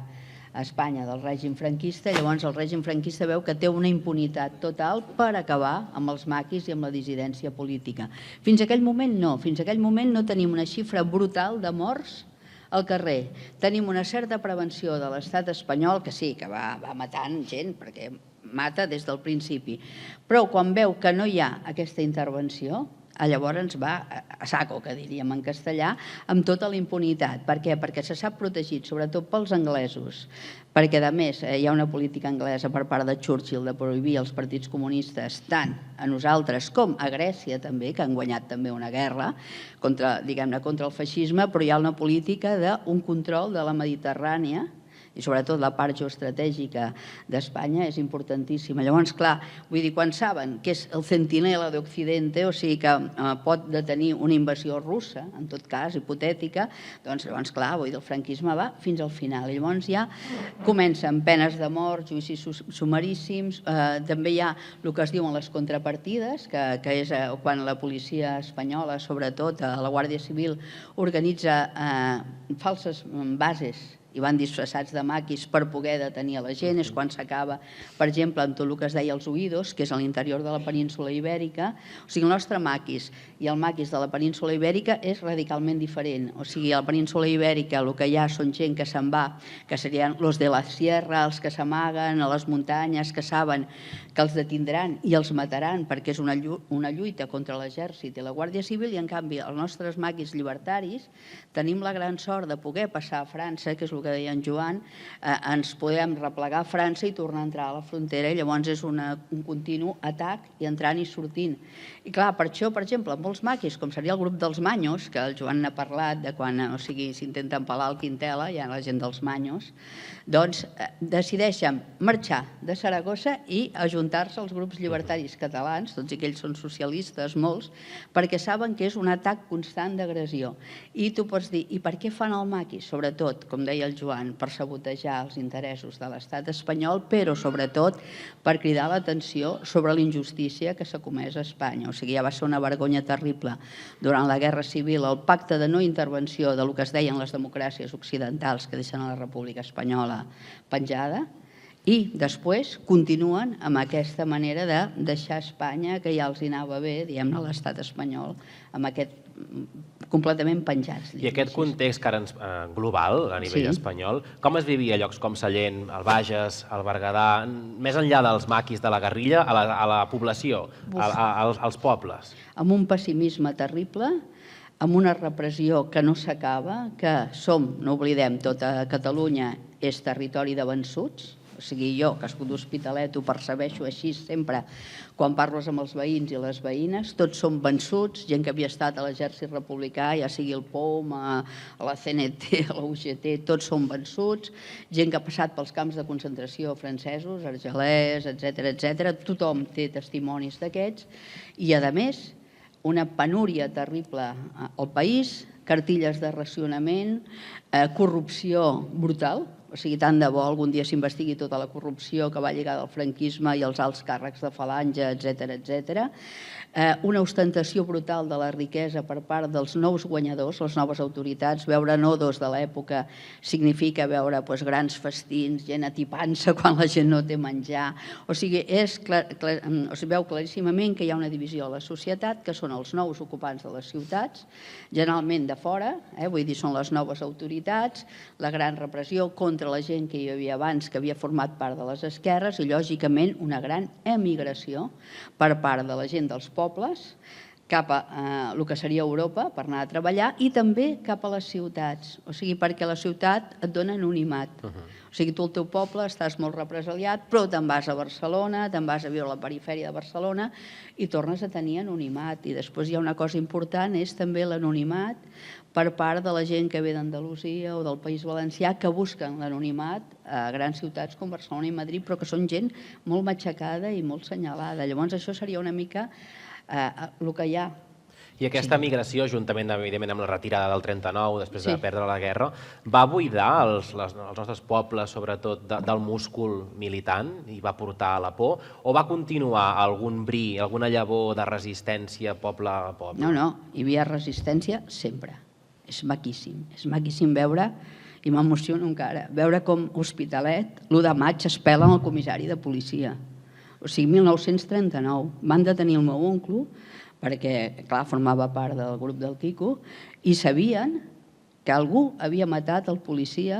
a Espanya del règim franquista, llavors el règim franquista veu que té una impunitat total per acabar amb els maquis i amb la dissidència política. Fins aquell moment no tenim una xifra brutal de morts al carrer. Tenim una certa prevenció de l'estat espanyol, que sí, que va matant gent, perquè mata des del principi, però quan veu que no hi ha aquesta intervenció, llavors va a saco, que diríem en castellà, amb tota la impunitat. Per què? Perquè se sap protegit, sobretot pels anglesos, perquè a més hi ha una política anglesa per part de Churchill de prohibir els partits comunistes tant a nosaltres com a Grècia també, que han guanyat també una guerra contra el feixisme, però hi ha una política d'un control de la Mediterrània i sobretot la part geoestratègica d'Espanya és importantíssima. Llavors, clar, vull dir, quan saben que és el centinela d'Occidente, o sigui que pot detenir una invasió russa, en tot cas, hipotètica, doncs llavors, clar, vull dir, el franquisme va fins al final. Llavors ja comencen penes de mort, judicis sumaríssims, també hi ha el que es diuen les contrapartides, que és quan la policia espanyola, sobretot la Guàrdia Civil, organitza falses bases i van disfressats de maquis per poder detenir a la gent. És quan s'acaba, per exemple, amb tot el que es deia els huidos, que és a l'interior de la península Ibèrica. O sigui, el nostre maquis i el maquis de la península Ibèrica és radicalment diferent. O sigui, a la península Ibèrica el que hi ha són gent que se'n va, que serien los de la sierra, els que s'amaguen a les muntanyes, que saben que els detindran i els mataran perquè és una lluita contra l'exèrcit i la Guàrdia Civil, i en canvi els nostres maquis llibertaris tenim la gran sort de poder passar a França, que és el que deia en Joan, ens podem replegar a França i tornar a entrar a la frontera, i llavors és un continu atac i entrant i sortint. I clar, per això, per exemple, molts maquis, com seria el grup dels Manyos, que el Joan n'ha parlat de quan s'intenta empalar el Quintela, hi ha la gent dels Manyos, doncs decideixen marxar de Saragossa i ajuntar-se als grups llibertaris catalans, tots i que ells són socialistes, molts, perquè saben que és un atac constant d'agressió. I tu pots dir, i per què fan el maqui? Sobretot, com deia el Joan, per sabotejar els interessos de l'estat espanyol, però sobretot per cridar l'atenció sobre la injustícia que s'ha comès a Espanya. O sigui, ja va ser una vergonya terrible durant la Guerra Civil, el pacte de no intervenció del que es deien les democràcies occidentals que deixen a la República Espanyola penjada, i després continuen amb aquesta manera de deixar Espanya, que ja els anava bé, diguem-ne, l'estat espanyol, amb aquest completament penjats. I aquest context que ara global, a nivell espanyol, com es vivia a llocs com Sallent, el Bages, el Berguedà, més enllà dels maquis de la guerrilla, a la població, als pobles? Amb un pessimisme terrible, amb una repressió que no s'acaba, que som, no oblidem, tota Catalunya és territori de vençuts. O sigui, jo, que soc d'Hospitalet, ho percebeixo així sempre quan parles amb els veïns i les veïnes. Tots són vençuts, gent que havia estat a l'exèrcit republicà, ja sigui el POM, a la CNT, a la UGT, tots són vençuts. Gent que ha passat pels camps de concentració francesos, Argelès, etc. Tothom té testimonis d'aquests. I, a més, una penúria terrible al país, cartilles de racionament, corrupció brutal, O sigui, tant de bo algun dia s'investigui tota la corrupció que va lligada al franquisme i als alts càrrecs de Falange, etc. Una ostentació brutal de la riquesa per part dels nous guanyadors, les noves autoritats. Veure nodos de l'època significa veure grans festins, gent atipant-se quan la gent no té menjar. O sigui, veu claríssimament que hi ha una divisió a la societat, que són els nous ocupants de les ciutats, generalment de fora, vull dir, són les noves autoritats, la gran repressió contra la gent que hi havia abans, que havia format part de les esquerres, i lògicament una gran emigració per part de la gent dels pobles cap a el que seria Europa per anar a treballar i també cap a les ciutats. O sigui, perquè la ciutat et dona anonimat. O sigui, tu al teu poble estàs molt represaliat, però te'n vas a Barcelona, te'n vas a viure a la perifèria de Barcelona i tornes a tenir anonimat. I després hi ha una cosa important, és també l'anonimat per part de la gent que ve d'Andalusia o del País Valencià que busquen l'anonimat a grans ciutats com Barcelona i Madrid, però que són gent molt matxacada i molt senyalada. Llavors això seria una mica el que hi ha. I aquesta migració, juntament, evidentment, amb la retirada del 39, després de perdre la guerra, va buidar els nostres pobles, sobretot, del múscul militant i va portar a la por? O va continuar algun bri, alguna llavor de resistència poble a poble? No, hi havia resistència sempre. És maquíssim veure, i m'emociono encara, veure com Hospitalet, l'1 de maig, es pela amb el comissari de policia. O sigui, 1939. Van detenir el meu oncle, perquè, clar, formava part del grup del Quico, i sabien que algú havia matat el policia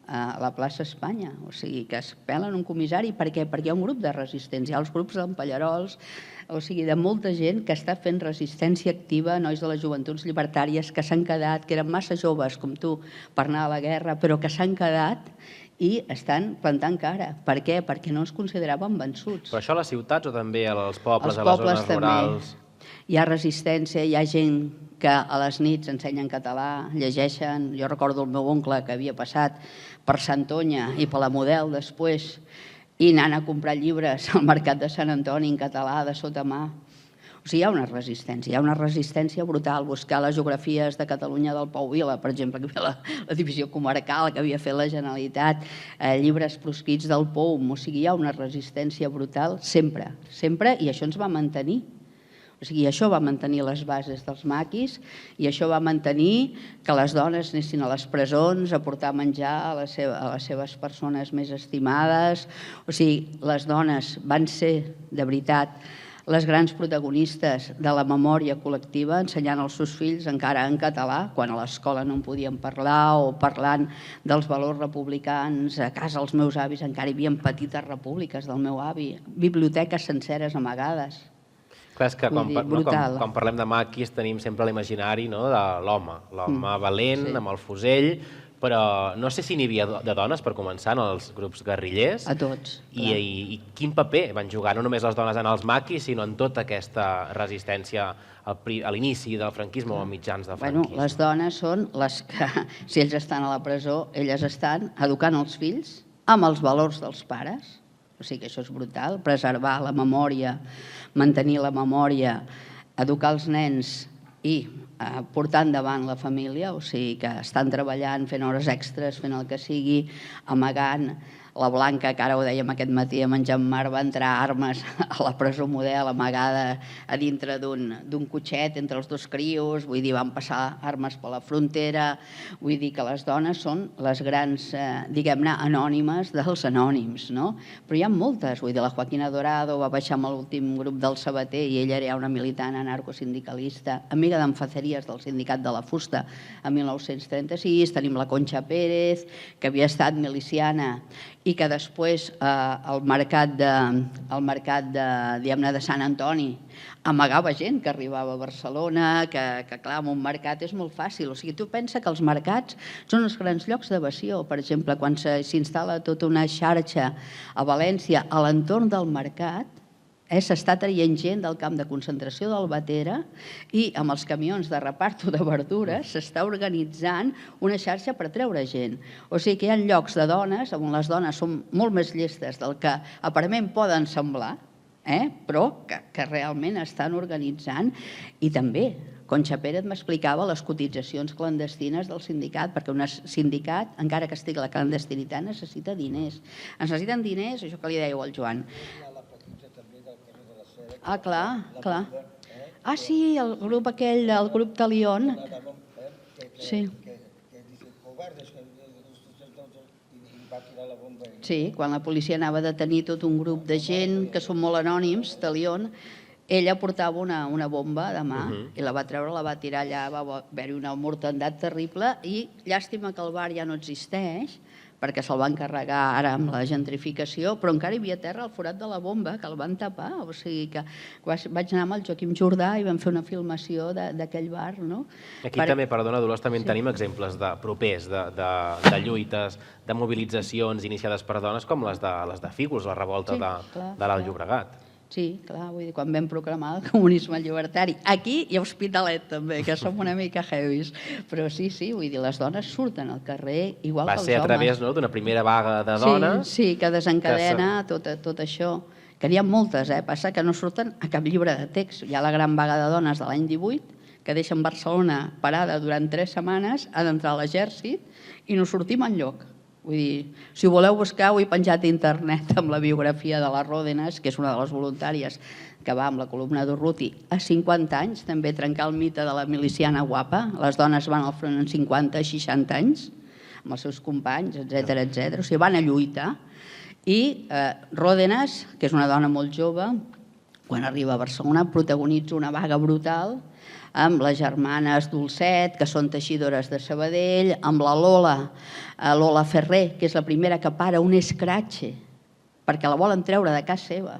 a la plaça Espanya. O sigui, que es pelen un comissari. Per què? Perquè hi ha un grup de resistents. Hi ha els grups d'empallarols, o sigui, de molta gent que està fent resistència activa, nois de les joventuts llibertàries que s'han quedat, que eren massa joves com tu per anar a la guerra, però que s'han quedat i estan plantant cara. Per què? Perquè no es consideraven vençuts. Però això a les ciutats o també als pobles, a les zones rurals? Hi ha resistència, hi ha gent que a les nits ensenyen català, llegeixen. Jo recordo el meu oncle que havia passat per Santonya i per la Model després i anant a comprar llibres al mercat de Sant Antoni en català de sota mà. O sigui, hi ha una resistència brutal. Buscar les geografies de Catalunya del Pau Vila, per exemple, que havia la divisió comarcal que havia fet la Generalitat, llibres proscrits del POUM. O sigui, hi ha una resistència brutal sempre, i això ens va mantenir. O sigui, això va mantenir les bases dels maquis i això va mantenir que les dones anessin a les presons a portar menjar a les seves persones més estimades. O sigui, les dones van ser, de veritat, les grans protagonistes de la memòria col·lectiva, ensenyant als seus fills encara en català, quan a l'escola no en podien parlar, o parlant dels valors republicans. A casa els meus avis encara hi havia petites repúbliques del meu avi, biblioteques senceres amagades. Clar, és que quan parlem de maquis tenim sempre l'imaginari de l'home valent, amb el fusell, però no sé si n'hi havia de dones, per començar, en els grups guerrillers. A tots. I quin paper van jugar, no només les dones en els maquis, sinó en tota aquesta resistència a l'inici del franquisme o a mitjans del franquisme? Les dones són les que, si ells estan a la presó, elles estan educant els fills amb els valors dels pares. O sigui que això és brutal, preservar la memòria, mantenir la memòria, educar els nens i portar endavant la família, o sigui que estan treballant, fent hores extres, fent el que sigui, amagant. La Blanca, que ara ho dèiem aquest matí amb en Jean-Marc, va entrar armes a la presó Model amagada a dintre d'un cotxet entre els dos crios, vull dir, van passar armes per la frontera, vull dir que les dones són les grans, diguem-ne, anònimes dels anònims, no? Però hi ha moltes, vull dir, la Joaquina Dorado va baixar amb l'últim grup del Sabater i ella era una militant anarcosindicalista, amiga d'enfaceries del sindicat de la fusta en 1936, tenim la Concha Pérez, que havia estat miliciana i que després al mercat de Sant Antoni amagava gent que arribava a Barcelona, que clar, en un mercat és molt fàcil. O sigui, tu pensa que els mercats són els grans llocs d'evasió. Per exemple, quan s'instal·la tota una xarxa a València a l'entorn del mercat, s'està traient gent del camp de concentració d'Albatera i amb els camions de reparto de verdures s'està organitzant una xarxa per treure gent. O sigui que hi ha llocs de dones on les dones són molt més llestes del que aparentment poden semblar, però que realment estan organitzant. I també Conxa Pérez m'explicava les cotitzacions clandestines del sindicat, perquè un sindicat, encara que estigui a la clandestinitat, necessita diners. Ens necessiten diners, això que li dèieu al Joan. Ah, clar, clar. Ah, sí, el grup aquell, el grup de Lyon. Sí. Sí, quan la policia anava a detenir tot un grup de gent que són molt anònims, de Lyon, ella portava una bomba de mà i la va treure, la va tirar allà, va haver-hi una mortandat terrible i llàstima que el bar ja no existeix, perquè se'l van carregar ara amb la gentrificació, però encara hi havia terra al forat de la bomba, que el van tapar. O sigui que vaig anar amb el Joaquim Jordà i vam fer una filmació d'aquell bar. Aquí també, perdona, Dolors, també tenim exemples propers de lluites, de mobilitzacions iniciades per dones, com les de Fígols, la revolta de l'Alt Llobregat. Sí, clar, vull dir, quan vam proclamar el comunisme llibertari. Aquí i a Hospitalet també, que som una mica heavies. Però sí, vull dir, les dones surten al carrer igual que els homes. Va ser a través d'una primera vaga de dones. Sí, que desencadena tot això. Que n'hi ha moltes, passa que no surten a cap llibre de text. Hi ha la gran vaga de dones de l'any 18, que deixen Barcelona parada durant 3 setmanes, ha d'entrar a l'exèrcit i no sortim enlloc. Vull dir, si ho voleu buscar, ho he penjat a internet amb la biografia de la Ròdenas, que és una de les voluntàries que va amb la columna d'Urruti a 50 anys, també trencar el mite de la miliciana guapa. Les dones van al front en 50, 60 anys, amb els seus companys, etc. O sigui, van a lluitar. I Ròdenas, que és una dona molt jove, quan arriba a Barcelona protagonitza una vaga brutal amb les germanes Dolcet, que són teixidores de Sabadell, amb la Lola Ferrer, que és la primera que para un escratxe, perquè la volen treure de casa seva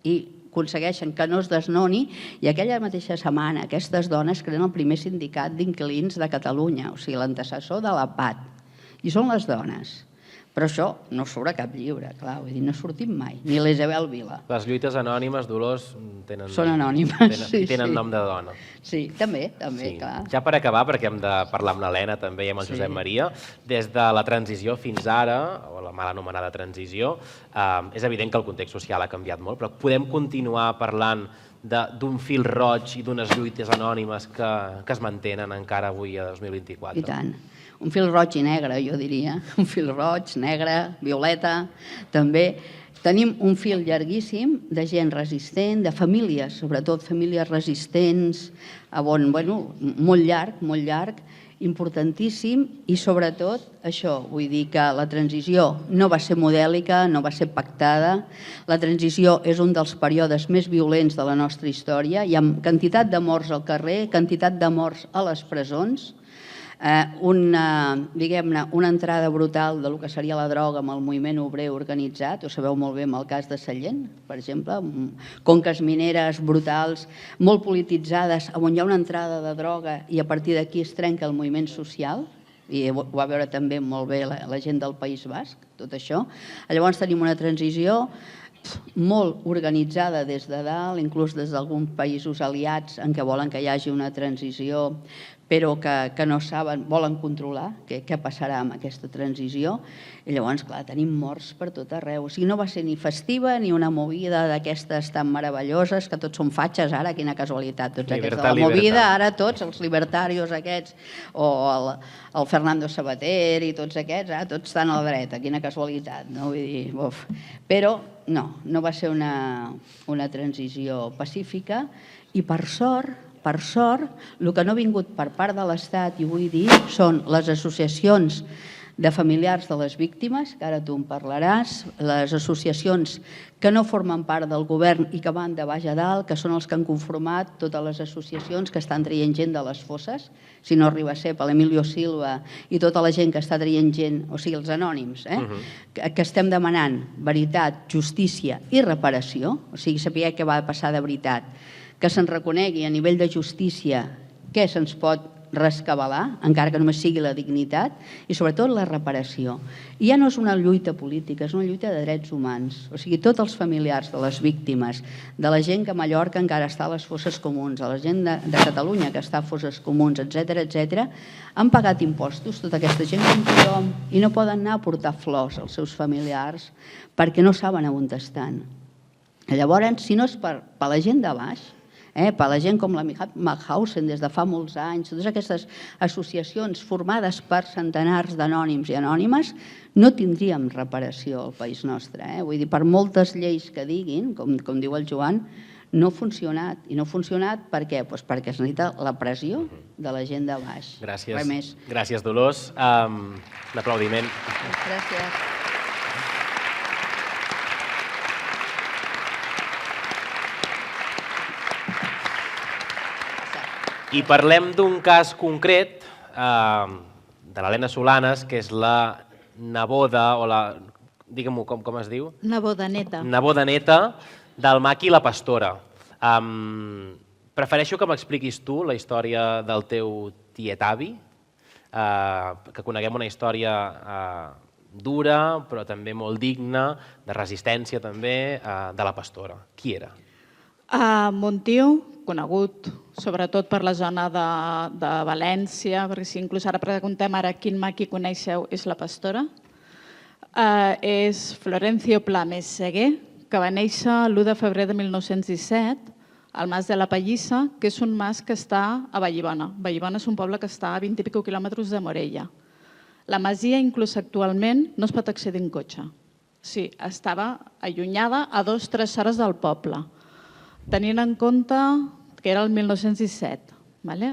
i aconsegueixen que no es desnoni, i aquella mateixa setmana aquestes dones creen el primer sindicat d'inquilins de Catalunya, o sigui, l'antecessor de la PAT, i són les dones. Però això no surt a cap llibre, clar, vull dir, no sortim mai, ni l'Isabel Vila. Les lluites anònimes, Dolors, són anònimes, sí. Tenen nom de dona. Sí, també, clar. Ja per acabar, perquè hem de parlar amb l'Helena també i amb el Josep Maria, des de la transició fins ara, o la mal anomenada transició, és evident que el context social ha canviat molt, però podem continuar parlant d'un fil roig i d'unes lluites anònimes que es mantenen encara avui a 2024. I tant. Un fil roig i negre, jo diria. Un fil roig, negre, violeta, també. Tenim un fil llarguíssim de gent resistent, de famílies, sobretot famílies resistents, molt llarg, importantíssim, i sobretot això, vull dir que la transició no va ser modèlica, no va ser pactada, la transició és un dels períodes més violents de la nostra història, hi ha quantitat de morts al carrer, quantitat de morts a les presons, una entrada brutal del que seria la droga amb el moviment obrer organitzat, ho sabeu molt bé amb el cas de Sallent, per exemple, conques mineres brutals, molt polititzades, on hi ha una entrada de droga i a partir d'aquí es trenca el moviment social, i ho va veure també molt bé la gent del País Basc, tot això. Llavors tenim una transició molt organitzada des de dalt, inclús des d'alguns països aliats en què volen que hi hagi una transició, però que no saben, volen controlar què passarà amb aquesta transició. I llavors, clar, tenim morts per tot arreu. O sigui, no va ser ni festiva ni una movida d'aquestes tan meravelloses, que tots són fatxes ara, quina casualitat. Tots aquests de la movida, ara tots, els libertarios aquests, o el Fernando Sabater i tots aquests, ara tots estan a la dreta, quina casualitat. Vull dir, però no va ser una transició pacífica i per sort, el que no ha vingut per part de l'Estat, i vull dir, són les associacions de familiars de les víctimes, que ara tu en parlaràs, les associacions que no formen part del govern i que van de baix a dalt, que són els que han conformat totes les associacions que estan traient gent de les fosses, si no arriba a ser per l'Emilio Silva i tota la gent que està traient gent, o sigui, els anònims, que estem demanant veritat, justícia i reparació, o sigui, saber què va passar de veritat, que se'n reconegui a nivell de justícia què se'ns pot rescabalar, encara que només sigui la dignitat, i sobretot la reparació. I ja no és una lluita política, és una lluita de drets humans. O sigui, tots els familiars de les víctimes, de la gent que a Mallorca encara està a les fosses comuns, de la gent de Catalunya que està a fosses comuns, etc., han pagat impostos, tota aquesta gent com tothom, i no poden anar a portar flors als seus familiars perquè no saben on estan. Llavors, si no és per la gent de baix, Per la gent com la Mauthausen des de fa molts anys, totes aquestes associacions formades per centenars d'anònims i anònimes, no tindríem reparació al país nostre. Vull dir, per moltes lleis que diguin, com diu el Joan, no ha funcionat. I no ha funcionat per què? Perquè es necessita la pressió de la gent de baix. Gràcies. Res més. Gràcies, Dolors. Un aplaudiment. Gràcies. I parlem d'un cas concret de l'Helena Solanes, que és la neboda, o la... digue'm-ho, com es diu? Neboda neta. Neboda neta del Maqui i la Pastora. Prefereixo que m'expliquis tu la història del teu tiet-avi, que coneguem una història dura, però també molt digna, de resistència també, de la Pastora. Qui era? Mon tio, conegut sobretot per la zona de València, perquè si inclús ara preguntem quin maqui coneixeu, és la Pastora. És Florencio Pla Messeguer, que va néixer l'1 de febrer de 1917 al Mas de la Pallissa, que és un mas que està a Vallibona. Vallibona és un poble que està a 20 i escaig quilòmetres de Morella. La masia, inclús actualment, no es pot accedir en cotxe. Sí, estava allunyada a 2 o 3 hores del poble, tenint en compte que era el 1917,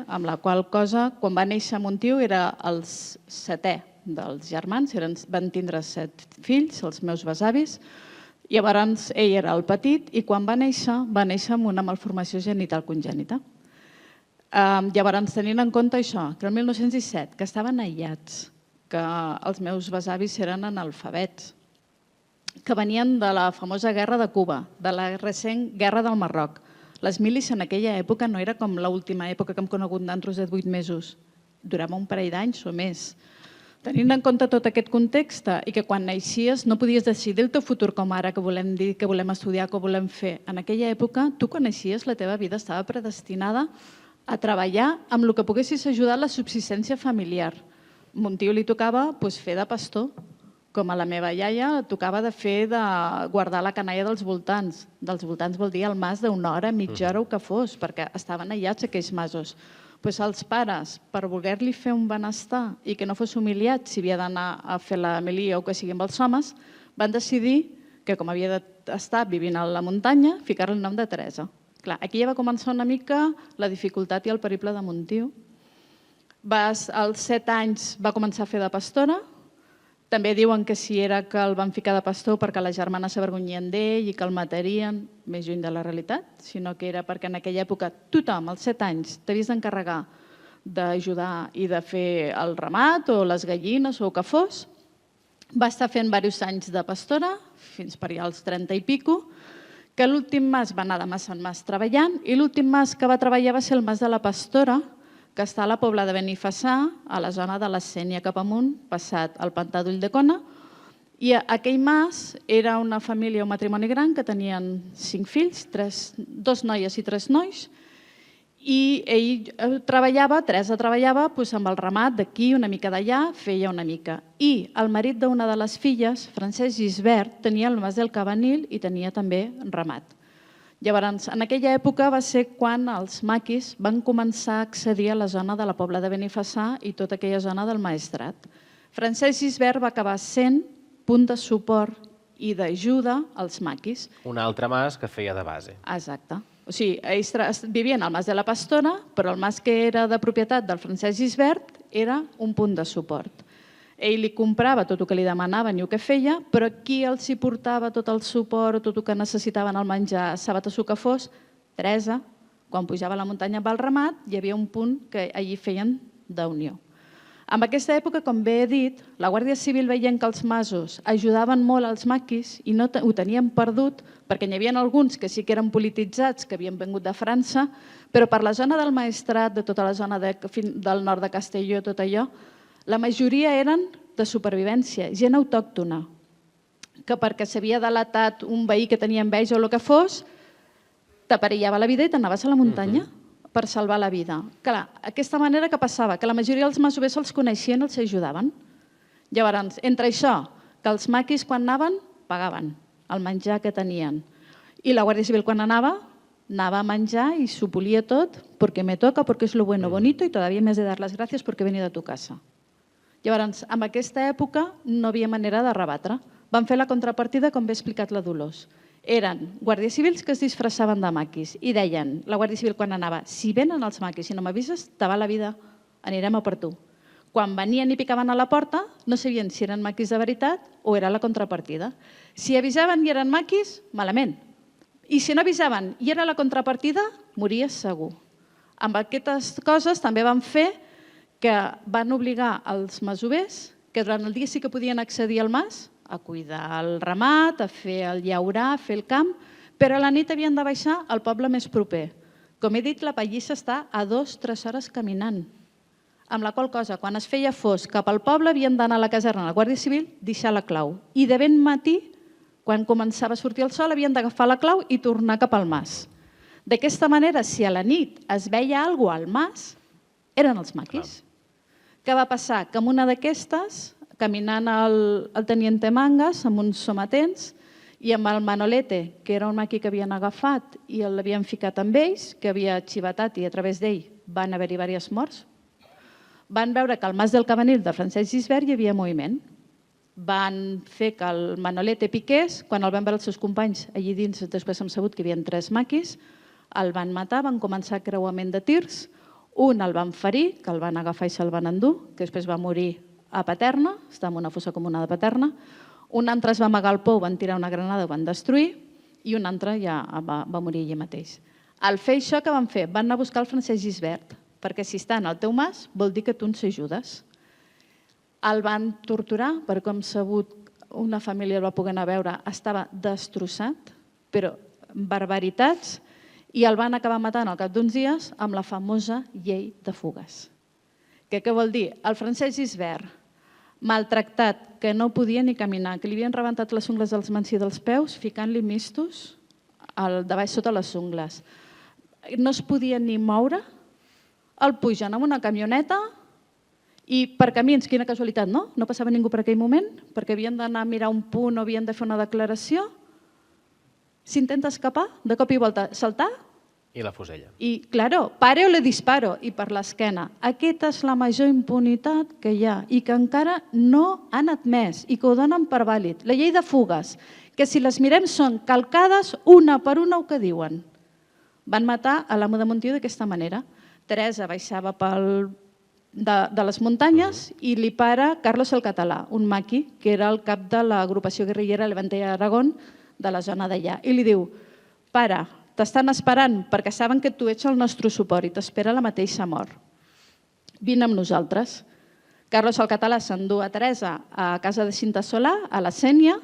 amb la qual cosa, quan va néixer mon tio, era el 7è dels germans, van tindre 7 fills, els meus besavis. Llavors, ell era el petit i quan va néixer amb una malformació genital congènita. Llavors, tenint en compte això, que el 1917, que estaven aïllats, que els meus besavis eren analfabets, que venien de la famosa guerra de Cuba, de la recent guerra del Marroc. Les milícies en aquella època no era com l'última època que hem conegut d'altres de 8 mesos. Durava un parell d'anys o més. Tenint en compte tot aquest context i que quan naixies no podies decidir el teu futur com ara, que volem dir, que volem estudiar, que volem fer. En aquella època, tu quan naixies, la teva vida estava predestinada a treballar amb el que poguessis ajudar a la subsistència familiar. Mon tio li tocava fer de pastor, com a la meva iaia tocava de guardar la canalla dels voltants. Dels voltants vol dir el mas d'una hora, mitja hora o que fos, perquè estaven aïllats aquells masos. Els pares, per voler-li fer un benestar i que no fos humiliat si havia d'anar a fer la melia o que sigui amb els homes, van decidir que, com havia d'estar vivint a la muntanya, ficar-li el nom de Teresa. Clar, aquí ja va començar una mica la dificultat i el periple de mon tio. Als 7 anys va començar a fer de pastora. També diuen que si era que el van ficar de pastor perquè les germanes s'avergonyien d'ell i que el matarien, més lluny de la realitat, sinó que era perquè en aquella època tothom, als 7 anys, t'havies d'encarregar d'ajudar i de fer el ramat o les gallines o el que fos. Va estar fent diversos anys de pastora, fins per allà als 30 i pico, que l'últim mas va anar de mas en mas treballant i l'últim mas que va treballar va ser el mas de la Pastora, que està a la Pobla de Benifassà, a la zona de la Sénia cap amunt, passat al pantà d'Ulldecona. I aquell mas era una família, un matrimoni gran, que tenien 5 fills, 2 noies i 3 nois, i ell treballava, Teresa treballava amb el ramat d'aquí, una mica d'allà, feia una mica. I el marit d'una de les filles, Francesc Gisbert, tenia el mas del Cabanil i tenia també ramat. Llavors, en aquella època va ser quan els maquis van començar a accedir a la zona de la Pobla de Benifassà i tota aquella zona del Maestrat. Francesc Gisbert va acabar sent punt de suport i d'ajuda als maquis. Un altre mas que feia de base. Exacte. O sigui, ells vivien al mas de la Pastora, però el mas que era de propietat del Francesc Gisbert era un punt de suport. Ell li comprava tot el que li demanaven i el que feia, però qui els hi portava tot el suport, tot el que necessitaven al menjar, sabates o que fos, Teresa, quan pujava a la muntanya amb el ramat, hi havia un punt que allí feien d'unió. En aquesta època, com bé he dit, la Guàrdia Civil veient que els masos ajudaven molt als maquis i no ho tenien perdut, perquè n'hi havia alguns que sí que eren polititzats, que havien vingut de França, però per la zona del Maestrat, de tota la zona del nord de Castelló, tot allò, la majoria eren de supervivència, gent autòctona, que perquè s'havia delatat un veí que tenia enveja o el que fos, t'aparellava la vida i t'anaves a la muntanya per salvar la vida. Clar, aquesta manera que passava, que la majoria dels masovers els coneixien, els ajudaven. Llavors, entre això, que els maquis quan anaven, pagaven el menjar que tenien. I la Guàrdia Civil quan anava, anava a menjar i s'ho volia tot perquè me toca, perquè és lo bueno, bonito i todavía me has de dar las gracias perquè he venido a tu casa. Llavors, en aquesta època no havia manera de rebatre. Van fer la contrapartida, com bé explicat la Dolors. Eren guàrdies civils que es disfressaven de maquis i deien, la Guàrdia Civil quan anava, si venen els maquis i no m'avises, te va la vida, anirem a per tu. Quan venien i picaven a la porta, no sabien si eren maquis de veritat o era la contrapartida. Si avisaven i eren maquis, malament. I si no avisaven i era la contrapartida, mories segur. Amb aquestes coses també van fer que van obligar els masovers que durant el dia sí que podien accedir al mas, a cuidar el ramat, a fer el llaurar, a fer el camp, però a la nit havien de baixar al poble més proper. Com he dit, la Pallissa està a 2-3 hores caminant, amb la qual cosa, quan es feia fosc cap al poble, havien d'anar a la caserna de la Guàrdia Civil, deixar la clau. I de ben matí, quan començava a sortir el sol, havien d'agafar la clau i tornar cap al mas. D'aquesta manera, si a la nit es veia alguna cosa al mas, eren els maquis. Què va passar? Que amb una d'aquestes, caminant el teniente Mangas amb uns sometents i amb el Manolete, que era un maqui que havien agafat i l'havien ficat amb ells, que havia xivatat i a través d'ell van haver-hi diverses morts, van veure que al Mas del Cabanil de Francesc Gisbert hi havia moviment. Van fer que el Manolete piqués, quan el van veure els seus companys allí dins, després hem sabut que hi havia 3 maquis, el van matar, van començar creuament de tirs, un el van ferir, que el van agafar i se'l van endur, que després va morir a Paterna, està en una fossa comuna de Paterna, un altre es va amagar al pou, van tirar una granada, ho van destruir, i un altre ja va morir allà mateix. Al fer això, què van fer? Van anar a buscar el Francesc Gisbert, perquè si està en el teu mas vol dir que tu ens ajudes. El van torturar, perquè com sabut una família el va poder anar a veure, estava destrossat, però barbaritats, i el van acabar matant al cap d'uns dies amb la famosa llei de fugues. Què vol dir? El Francesc Gisbert, maltractat, que no podia ni caminar, que li havien rebentat les ungles dels mans i dels peus, ficant-li mistos de baix sota les ungles. No es podia ni moure, el pugen amb una camioneta i per camins, quina casualitat, no? No passava ningú per aquell moment, perquè havien d'anar a mirar un punt o havien de fer una declaració. S'intenta escapar, de cop i volta saltar. I la fusella. I, claro, pare o le disparo, i per l'esquena. Aquesta és la major impunitat que hi ha i que encara no han admès i que ho donen per vàlid. La llei de fugues, que si les mirem són calcades una per una el que diuen. Van matar a l'amo de Montió d'aquesta manera. Teresa baixava de les muntanyes i li para Carlos el Català, un maqui, que era el cap de l'agrupació guerrillera Levante i Aragón de la zona d'allà. I li diu, pare, t'estan esperant perquè saben que tu ets el nostre suport i t'espera la mateixa mort. Vine amb nosaltres. Carlos el Català s'endú a Teresa a casa de Cinta Solà, a la Sénia,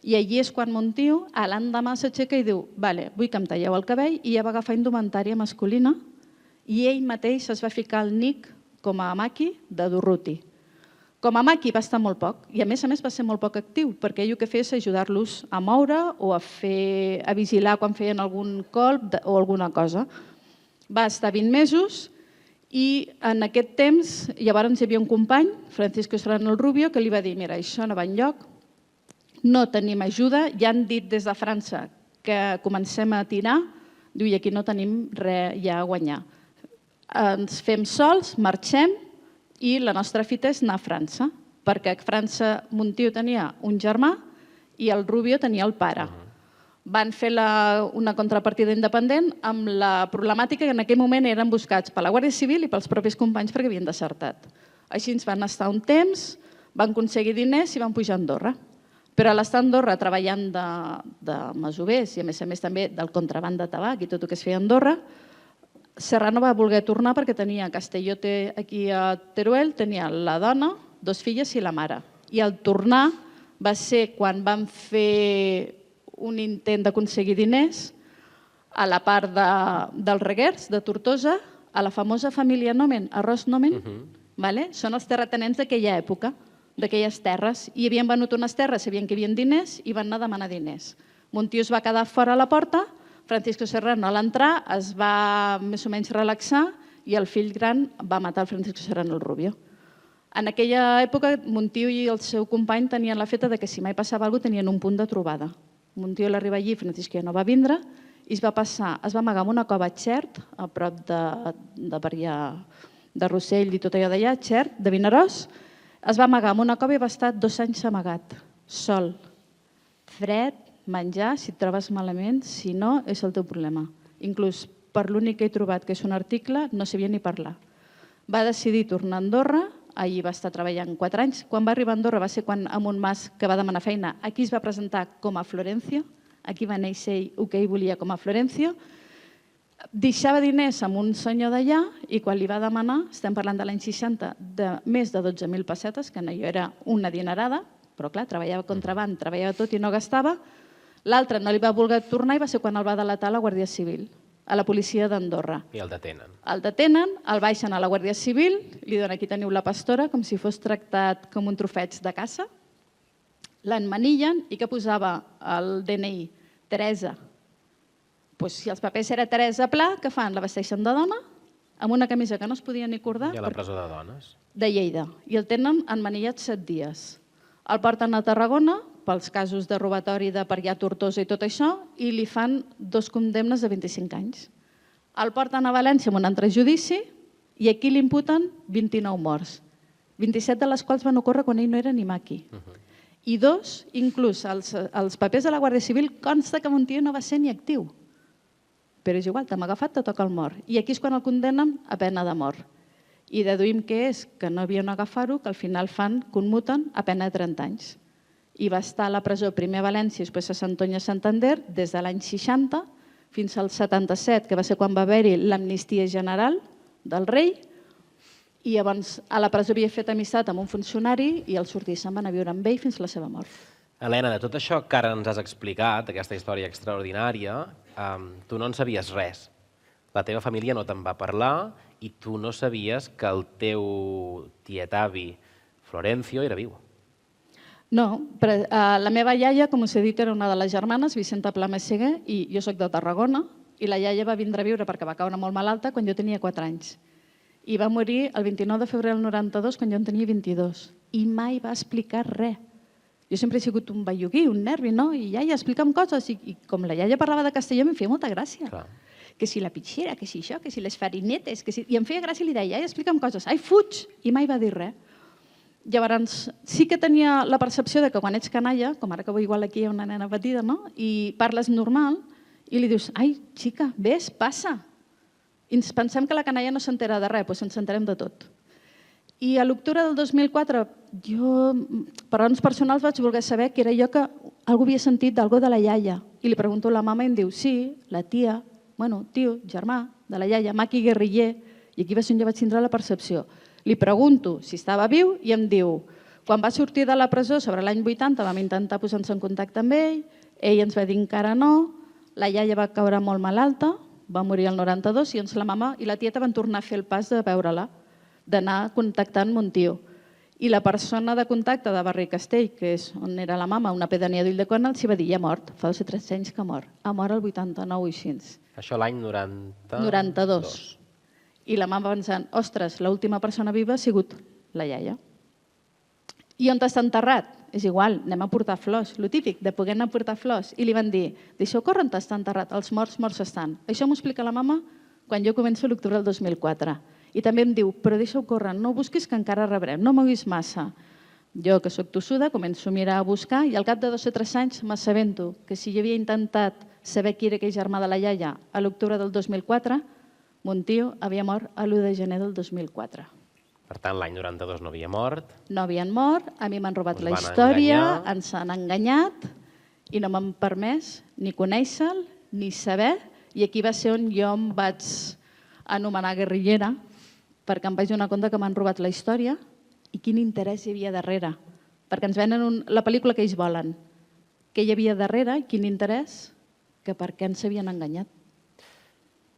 i allí és quan Montiu l'endemà s'aixeca i diu, vale, vull que em talleu el cabell, i ja va agafar indumentària masculina i ell mateix es va ficar el nick com a maqui de Durruti. Com a maqui va estar molt poc i a més va ser molt poc actiu perquè ell el que feia és ajudar-los a moure o a vigilar quan feien algun colp o alguna cosa. Va estar 20 mesos i en aquest temps llavors hi havia un company, Francisco Serrano el Rubio, que li va dir, mira, això no va enlloc, no tenim ajuda, ja han dit des de França que comencem a tirar, diu, i aquí no tenim res ja a guanyar. Ens fem sols, marxem i la nostra fita és anar a França, perquè a França Montiu tenia un germà i el Rubio tenia el pare. Van fer una contrapartida independent amb la problemàtica que en aquell moment eren buscats per la Guàrdia Civil i pels propis companys perquè havien desertat. Així ens van estar un temps, van aconseguir diners i van pujar a Andorra. Però a l'estar a Andorra treballant de masovers i a més també del contraband de tabac i tot el que es feia a Andorra, Serrano va voler tornar perquè tenia Castellote aquí a Teruel, tenia la dona, 2 filles i la mare. I al tornar va ser quan van fer un intent d'aconseguir diners a la part dels Reguers, de Tortosa, a la famosa família Nomen, Arròs Nomen, són els terratenents d'aquella època, d'aquelles terres, i havien venut unes terres, sabien que hi havia diners i van anar a demanar diners. Montiu es va quedar fora a la porta, Francisco Serrano a l'entrar es va més o menys relaxar i el fill gran va matar el Francisco Serrano el Rubio. En aquella època Montiu i el seu company tenien la feta que si mai passava alguna cosa tenien un punt de trobada. Montiu l'arriba allí, Francisco ja no va vindre i es va amagar en una cova a Xert, a prop de per allà, de Rossell i tot allò d'allà, Xert, de Vinaròs. Es va amagar en una cova i va estar 2 anys amagat, sol, fred, menjar, si et trobes malament, si no, és el teu problema. Inclús per l'únic que he trobat, que és un article, no sabia ni parlar. Va decidir tornar a Andorra, allí va estar treballant 4 anys. Quan va arribar a Andorra va ser quan amb un mas que va demanar feina, aquí es va presentar com a Florencio, aquí va néixer ell que ell volia com a Florencio, deixava diners amb un senyor d'allà i quan li va demanar, estem parlant de l'any 60, de més de 12.000 pessetes, que allò era una dinerada, però clar, treballava contraband, treballava tot i no gastava. L'altre no li va voler tornar i va ser quan el va delatar a la Guàrdia Civil, a la policia d'Andorra. I el detenen. El detenen, el baixen a la Guàrdia Civil, li donen aquí teniu la pastora, com si fos tractat com un trofeig de caça, l'emmanillen i que posava el DNI? Teresa. Si els papers era Teresa Pla, què fan? La vesteixen de dona, amb una camisa que no es podia ni cordar. I a la presó de dones. De Lleida. I el tenen emmanillat 7 dies. El porten a Tarragona pels casos de robatori de per allà Tortosa i tot això i li fan 2 condemnes de 25 anys. El porten a València amb un altre judici i aquí li imputen 29 morts, 27 de les quals van ocórrer quan ell no era ni maqui. I 2, inclús els papers de la Guàrdia Civil, consta que Montiel no va ser ni actiu. Però és igual, t'hem agafat, te toca el mort. I aquí és quan el condemnen a pena de mort. I deduïm que és que no havien agafar-ho, que al final commuten a pena de 30 anys. I va estar a la presó primer a València i després a Sant Antoni a Santander des de l'any 60 fins al 77, que va ser quan va haver-hi l'amnistia general del rei, i llavors a la presó havia fet amistat amb un funcionari i al sortir se'n van a viure amb ell fins a la seva mort. Helena, de tot això que ara ens has explicat, aquesta història extraordinària, tu no en sabies res. La teva família no te'n va parlar i tu no sabies que el teu tietavi Florencio era viu. No, la meva iaia, com us he dit, era una de les germanes, Vicenta Pla Messeguer, i jo soc de Tarragona, i la iaia va vindre a viure perquè va caure molt malalta quan jo tenia 4 anys. I va morir el 29 de febrer del 92 quan jo en tenia 22. I mai va explicar res. Jo sempre he sigut un belluguí, un nervi, no? I iaia, explica'm coses. I com la iaia parlava de castellà, em feia molta gràcia. Que si la pitxera, que si això, que si les farinetes, que si... I em feia gràcia i li deia, iaia, explica'm coses. Ai, fuig! I mai va dir res. Llavors, sí que tenia la percepció de que quan ets canalla, com ara que vull igual aquí hi ha una nena petita, no? I parles normal i li dius, ai, xica, ves, passa. I ens pensem que la canalla no s'entera de res, doncs ens enterem de tot. I a l'octubre del 2004, jo, per raons personals, vaig voler saber que era jo que algú havia sentit d'algú de la iaia. I li pregunto a la mama i em diu, sí, la tia, bueno, tio, germà de la iaia, Maqui Guerriller, i aquí va ser on jo vaig tindre la percepció. Li pregunto si estava viu i em diu, quan va sortir de la presó sobre l'any 80 vam intentar posar-nos en contacte amb ell ens va dir encara no, la iaia va caure molt malalta, va morir el 92 i la mama i la tieta van tornar a fer el pas de veure-la, d'anar contactant mon tio. I la persona de contacte de Barri Castell, que és on era la mama, una pedania d'Ulldecona, els va dir, ja ha mort, fa 2 o 3 anys que ha mort. Ha mort el 89 i així. Això l'any 90... 92. I la mama pensant, ostres, l'última persona viva ha sigut la iaia. I on està enterrat? És igual, anem a portar flors, lo típic, de poder anar a portar flors. I li van dir, deixeu córrer on està enterrat, els morts estan. Això m'ho explica la mama quan jo començo l'octubre del 2004. I també em diu, però deixeu córrer, no busquis que encara rebrem, no moguis massa. Jo, que soc tossuda, començo a mirar a buscar i al cap de 2 o 3 anys m'assabento que si jo havia intentat saber qui era aquell germà de la iaia a l'octubre del 2004, mon tio havia mort l'1 de gener del 2004. Per tant, l'any 92 no havia mort. No havien mort, a mi m'han robat la història, ens han enganyat i no m'han permès ni conèixer-lo ni saber. I aquí va ser on jo em vaig anomenar guerrillera perquè em vaig donar compte que m'han robat la història i quin interès hi havia darrere. Perquè ens venen la pel·lícula que ells volen. Què hi havia darrere i quin interès? Que per què ens havien enganyat.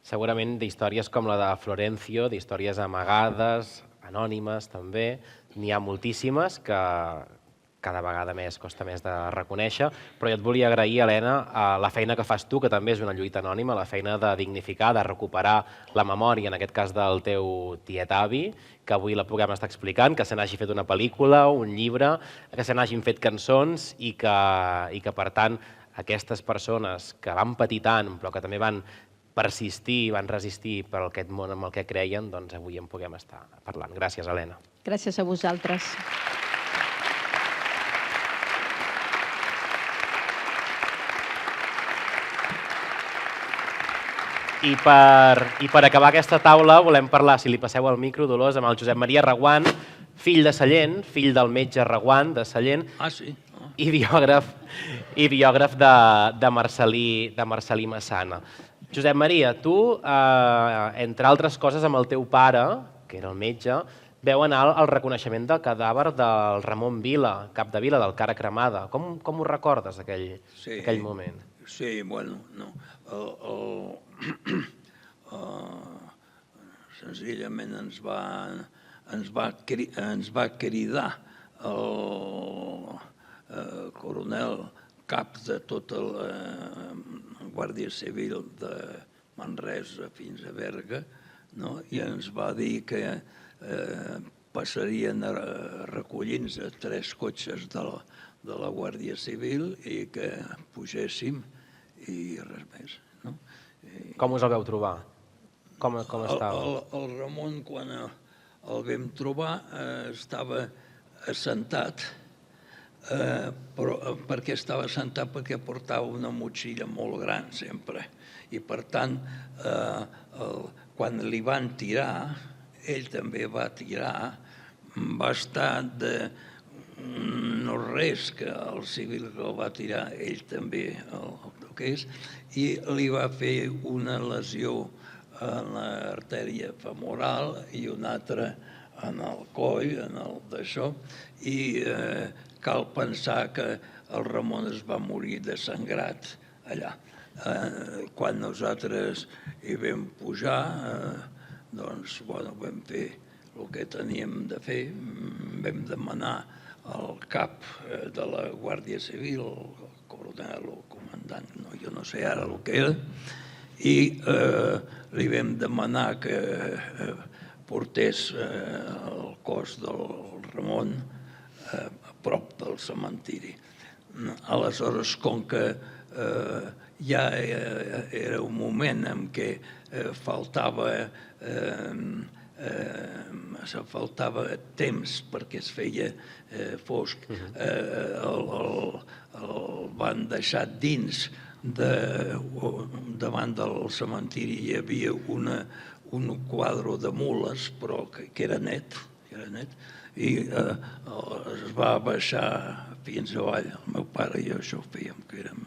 Segurament d'històries com la de Florencio, d'històries amagades, anònimes també, n'hi ha moltíssimes que cada vegada més costa més de reconèixer, però jo et volia agrair, Helena, la feina que fas tu, que també és una lluita anònima, la feina de dignificar, de recuperar la memòria, en aquest cas del teu tietavi, que avui la puguem estar explicant, que se n'hagi fet una pel·lícula, un llibre, que se n'hagin fet cançons i que per tant, aquestes persones que van patir tant, però que també van persistir, van resistir per aquest món amb el que creien, doncs avui en puguem estar parlant. Gràcies, Helena. Gràcies a vosaltres. I per acabar aquesta taula volem parlar, si li passeu el micro, Dolors, amb el Josep Maria Reguant, fill de Sallent, fill del metge Reguant de Sallent, Sí. i biògraf de Marcel·lí Massana. Josep Maria, tu, entre altres coses, amb el teu pare, que era el metge, veu anar al reconeixement del cadàver del Ramon Vila, cap de vila, del cara cremada. Com ho recordes, aquell moment? Sí, bueno, no. Senzillament ens va cridar el coronel cap de tota la Guàrdia Civil de Manresa fins a Berga, i ens va dir que passarien recollint-nos 3 cotxes de la Guàrdia Civil i que pugéssim i res més. Com us el veu trobar? Com estava? El Ramon, quan el vam trobar, estava assentat. Per què estava assentat? Perquè portava una motxilla molt gran sempre. I per tant, quan li van tirar, ell també va tirar, va estar de no res, que el civil que el va tirar, ell també el que és, i li va fer una lesió en l'artèria femoral i una altra en el coll, en el d'això, i cal pensar que el Ramon es va morir desangrat allà. Quan nosaltres hi vam pujar, doncs, vam fer el que teníem de fer, vam demanar al cap de la Guàrdia Civil, el coronel o el comandant, jo no sé ara el que era, i li vam demanar que portés el cos del Ramon a prop del cementiri. Aleshores, com que ja era un moment en què faltava temps perquè es feia fosc, el van deixar dins, davant del cementiri hi havia un quadre de mules, però que era net, i es va baixar fins avall. El meu pare i jo això ho fèiem, que érem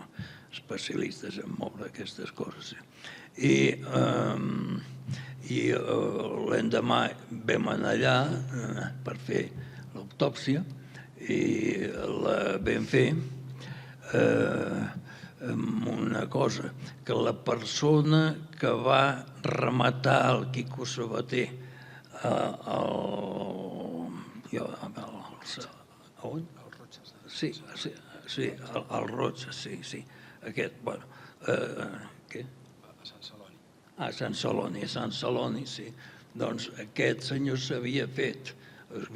especialistes en moure aquestes coses. I l'endemà vam anar allà per fer l'autòpsia i la vam fer amb una cosa, que la persona que va rematar el Quico Sabater al Roig, sí, aquest, bueno, què? A Sant Celoni, sí. Doncs aquest senyor s'havia fet, el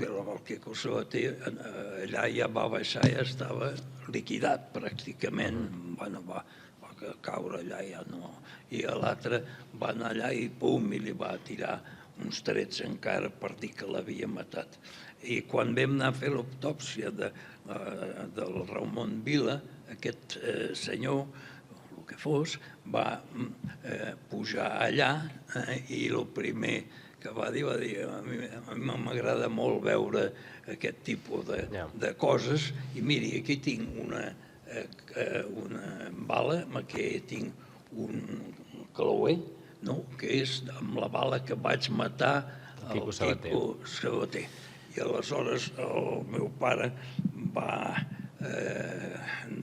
Quico Sabater allà ja va baixar, ja estava liquidat pràcticament, va caure allà, ja no. I l'altre va anar allà i pum, i li va tirar uns trets encara per dir que l'havia matat. I quan vam anar a fer l'autòpsia del Ramon Vila, aquest senyor, el que fos, va pujar allà i el primer que va dir, a mi m'agrada molt veure aquest tipus de coses, i miri, aquí tinc una bala, aquí tinc un clauer, que és amb la bala que vaig matar el Quico Sabater. I aleshores el meu pare va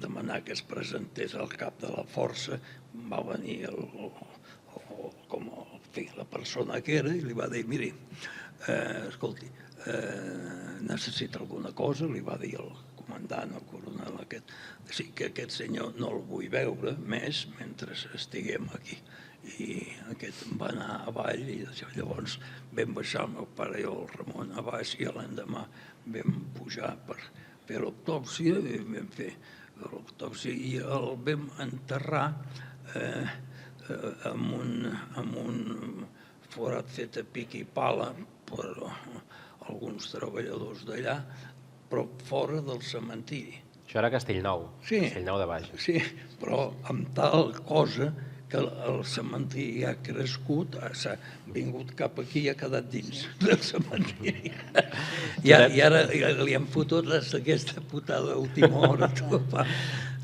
demanar que es presentés al cap de la força, va venir la persona que era i li va dir, miri, escolti, necessita alguna cosa, li va dir el comandant, el coronel aquest, sí que aquest senyor no el vull veure més mentre estiguem aquí. I aquest va anar avall i llavors vam baixar el meu pare i el Ramon a baix i l'endemà vam pujar per fer l'autòpsia i vam fer i el vam enterrar amb un forat fet a pic i pala per alguns treballadors d'allà, però fora del cementiri. Això era Castellnou, Castellnou de Bages. Sí, però amb tal cosa que el cementiri ha crescut, s'ha vingut cap aquí i ha quedat dins del cementiri. I ara li han fotut aquesta putada d'última hora.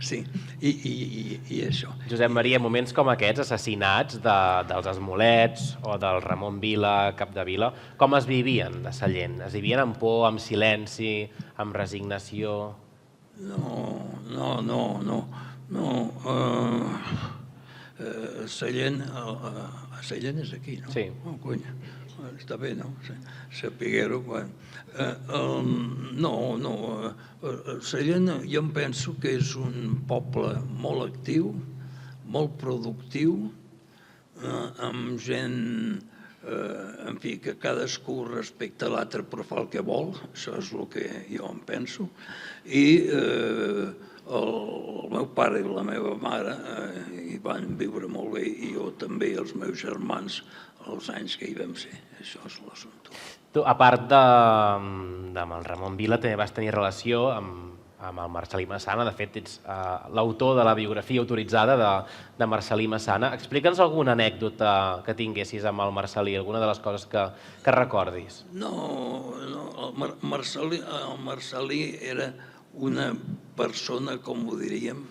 Sí, i això. Josep Maria, en moments com aquests, assassinats dels Esmolets o del Ramon Vila, Capdevila, com es vivien a Sallent? Es vivien amb por, amb silenci, amb resignació? No. Sallent és aquí, no? Sí. Oh, cony, està bé, no? Sapiguer-ho. No, Sallent jo em penso que és un poble molt actiu, molt productiu, amb gent, en fi, que cadascú respecta l'altre però fa el que vol, això és el que jo em penso, i el meu pare i la meva mare hi van viure molt bé i jo també i els meus germans els anys que hi vam ser. Això és l'assumpte. Tu, a part amb el Ramon Vila, també vas tenir relació amb el Marcel·lí Massana. De fet, ets l'autor de la biografia autoritzada de Marcel·lí Massana. Explica'ns alguna anècdota que tinguessis amb el Marcel·lí, alguna de les coses que recordis. No, el Marcel·lí era una persona, com ho diríem,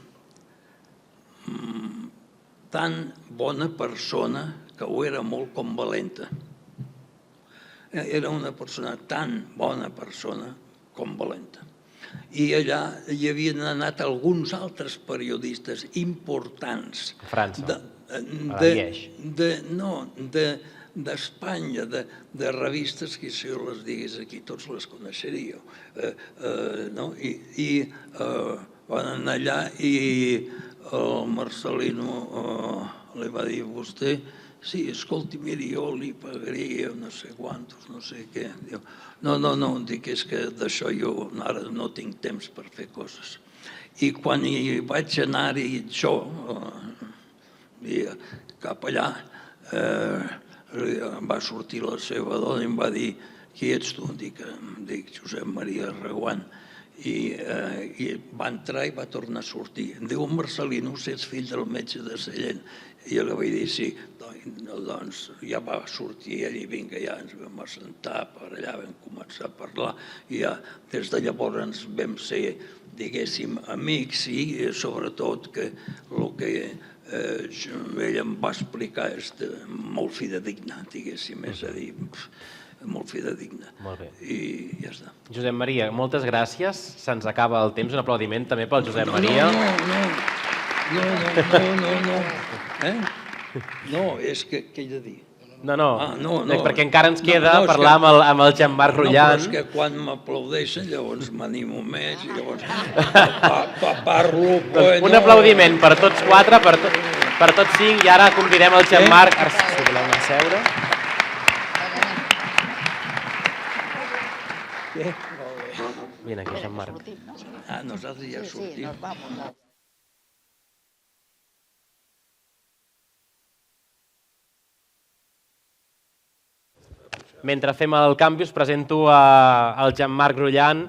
tan bona persona que ho era molt com valenta. Era una persona tan bona persona com valenta. I allà hi havien anat alguns altres periodistes importants. A França, a Liège. D'Espanya, de revistes que si jo les digués aquí tots les coneixeríeu. I van anar allà i el Marcelino li va dir a vostè, sí, escolti, miri, jo li pagaria no sé quantos, no sé què. No, dic, és que d'això jo ara no tinc temps per fer coses. I quan hi vaig anar-hi jo, cap allà, va sortir la seva dona i em va dir, qui ets tu? Dic Josep Maria Reguant. I va entrar i va tornar a sortir. Em diu, Marcelino, si ets fill del metge de Sallent. I jo li vaig dir, sí. Doncs ja va sortir ell i vinga, ja ens vam assentar per allà, vam començar a parlar. I ja des de llavors ens vam ser, diguéssim, amics i sobretot que el que ell em va explicar és molt fidedigne, diguéssim, és a dir, molt fidedigne. Molt bé. I ja està. Josep Maria, moltes gràcies. Se'ns acaba el temps. Un aplaudiment també pel Josep Maria. No, és que què he de dir? No, perquè encara ens queda parlar amb el Jean-Marc Rullan. No, però és que quan m'aplaudeixen llavors m'animo més i llavors parlo... Un aplaudiment per tots quatre, per tots cinc, i ara convidem el Jean-Marc si voleu anar a seure. Vine aquí, Jean-Marc. Nosaltres ja sortim. Mentre fem el canvi us presento el Jean-Marc Rullan.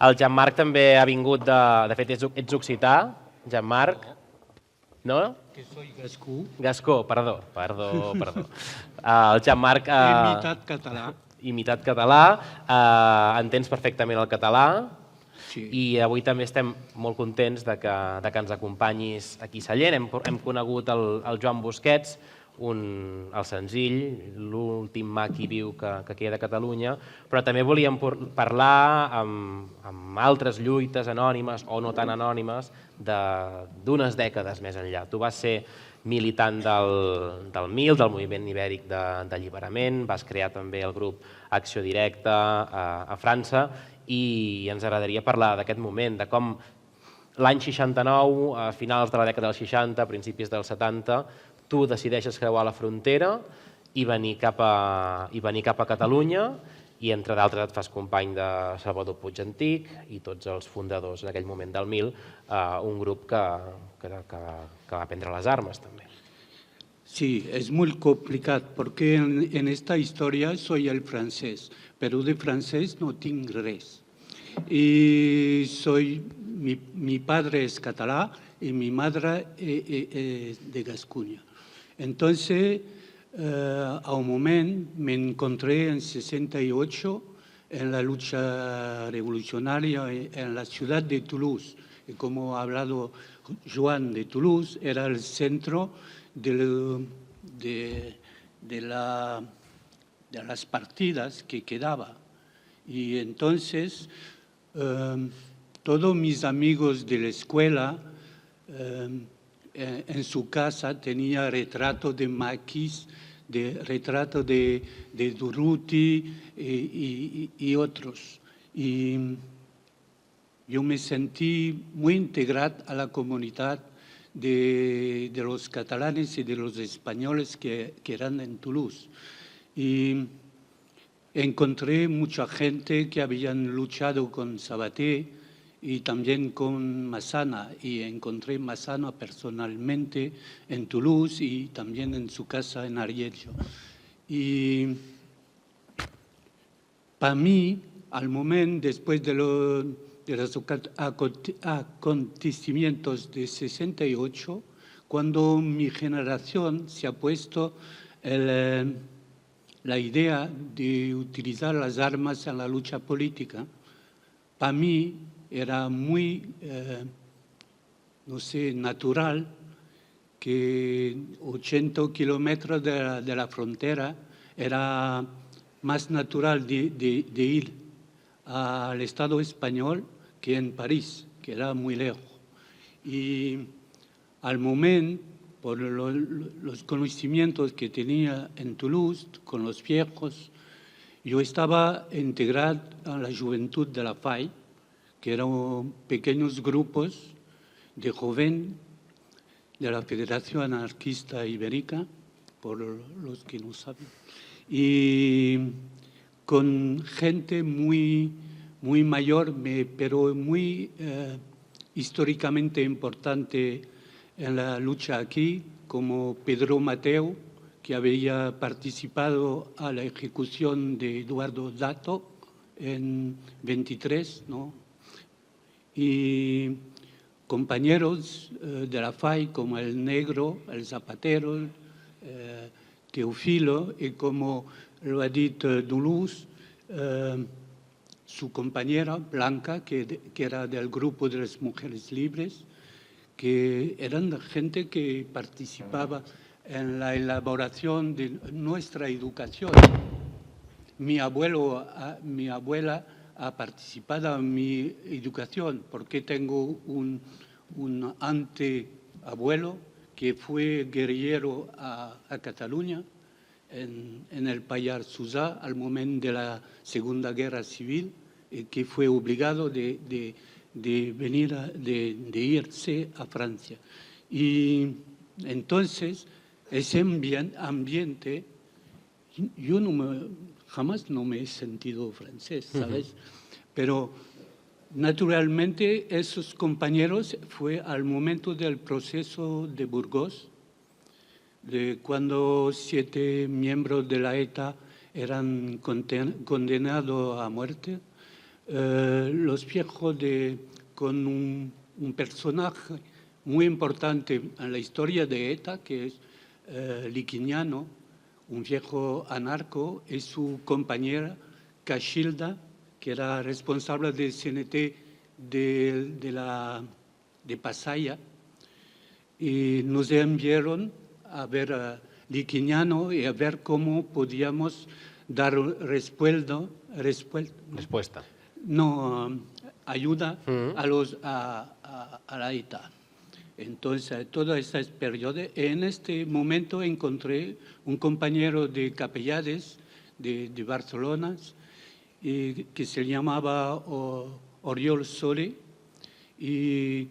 El Jean-Marc també ha vingut de fet, ets occità, Jean-Marc, no? Que soy gascú. Gascó, perdó. El Jean-Marc... Imitat català. Imitat català, entens perfectament el català. Sí. I avui també estem molt contents de que ens acompanyis aquí a Sallent. Hem conegut el Joan Busquets, el senzill, l'últim maqui viu que queda a Catalunya, però també volíem parlar amb altres lluites anònimes o no tan anònimes d'unes dècades més enllà. Tu vas ser militant del MIL, del Moviment Ibèric d'Alliberament, vas crear també el grup Acció Directa a França i ens agradaria parlar d'aquest moment, de com l'any 69, a finals de la dècada dels 60, a principis dels 70, tu decideixes creuar la frontera i venir cap a Catalunya i entre d'altres et fas company de Salvador Puig Antic i tots els fundadors en aquell moment del MIL, un grup que va prendre les armes també. Sí, es muy complicado porque en esta historia soy el francés, pero de francés no tengo res. Y mi padre es catalán y mi madre es de Gascuña. Entonces, a un momento me encontré en 68 en la lucha revolucionaria en la ciudad de Toulouse. Y como ha hablado Joan de Toulouse, era el centro de las partidas que quedaba. Y entonces todos mis amigos de la escuela en su casa tenía retrato de maquis, retrato de Durruti y otros. Y yo me sentí muy integrado a la comunidad de los catalanes y de los españoles que eran en Toulouse. Y encontré mucha gente que habían luchado con Sabaté y también con Massana, y encontré Massana personalmente en Toulouse y también en su casa en Arellano. Y para mí, al momento, después de los acontecimientos de 68, cuando mi generación se ha puesto la idea de utilizar las armas en la lucha política, para mí era muy, no sé, natural que 80 kilómetros de la frontera era más natural de ir al Estado español que en París, que era muy lejos. Y al momento, por los conocimientos que tenía en Toulouse, con los viejos, yo estaba integrado a la juventud de la FAI, que eran pequeños grupos de jóvenes de la Federación Anarquista Ibérica, por los que no saben, y con gente muy mayor, pero muy históricamente importante en la lucha aquí, como Pedro Mateu, que había participado a la ejecución de Eduardo Dato en 23, ¿no? Y compañeros de la FAI como el Negro, el Zapatero, Teofilo, y como lo ha dicho Toulouse, su compañera Blanca, que era del grupo de las Mujeres Libres, que eran gente que participaba en la elaboración de nuestra educación. Mi abuela ha participado en mi educación porque tengo un anteabuelo que fue guerrillero a Cataluña en el Pallars Jussá al momento de la Segunda Guerra Civil, que fue obligado de irse a Francia. Y entonces ese ambiente, yo jamás no me he sentido francés, ¿sabes? Pero naturalmente esos compañeros fue al momento del proceso de Burgos, de cuando 7 miembros de la ETA eran condenados a muerte. Los viejos con un personaje muy importante en la historia de ETA, que es Liquiñano, un viejo anarco, y su compañera Cachilda, que era responsable del CNT de Pasaya, y nos enviaron a ver a Liquiñano y a ver cómo podíamos dar respuesta. No, ayuda a la ETA. Entonces, todo este periodo, en este momento encontré un compañero de Capellades de Barcelona que se llamaba Oriol Sole, y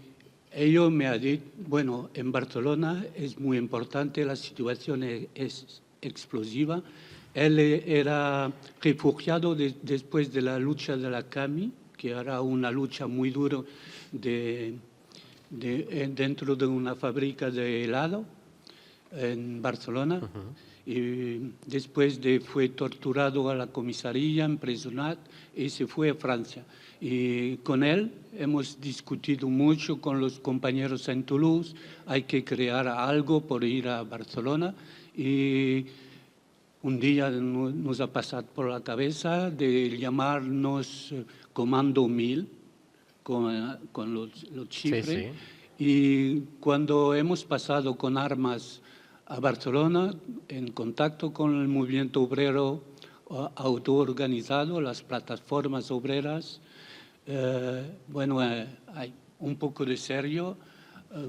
ellos me han dicho, bueno, en Barcelona es muy importante, la situación es explosiva, Él era refugiado después de la lucha de la CAMI, que era una lucha muy dura dentro de una fábrica de helado en Barcelona. Y después fue torturado a la comisaría, empresonado y se fue a Francia. Y con él hemos discutido mucho con los compañeros en Toulouse, hay que crear algo por ir a Barcelona y un día nos ha pasado por la cabeza de llamarnos Comando 1000 con los cifres. Sí, sí. Y cuando hemos pasado con armas a Barcelona, en contacto con el movimiento obrero autoorganizado, las plataformas obreras, hay un poco de serio,